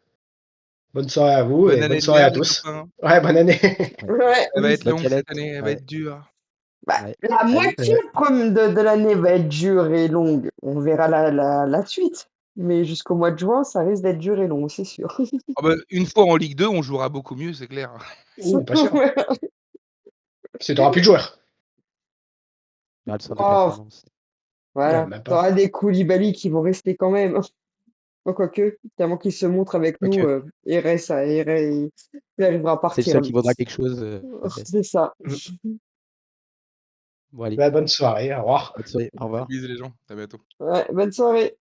Bonne soirée à vous Bonne et bonne année soirée à lumière, les tous. copains. Ouais, bonne année. Ouais. Ouais. Elle va être Bonne longue cette galette. année, elle va Ouais. être dure. Bah, Ouais. la Allez. moitié de l'année va être dure et longue. On verra la suite. Mais jusqu'au mois de juin, ça risque d'être dur et long, c'est sûr. Ah bah, une fois en Ligue 2, on jouera beaucoup mieux, c'est clair. Ouh, pas sûr. Parce que t'auras plus de joueurs. Bah, le centre de Oh, référence. voilà. Même pas. T'auras des Koulibaly qui vont rester quand même. Oh, quoique, tellement qu'il se montre avec nous, Ok. il reste, il arrivera à C'est le partir, seul qui lui. vaudra quelque chose. Ouais. C'est ça. Bon, allez. Bah, bonne soirée, au revoir. Bonne soirée. Au revoir. Bisous les gens, à bientôt. Ouais, bonne soirée.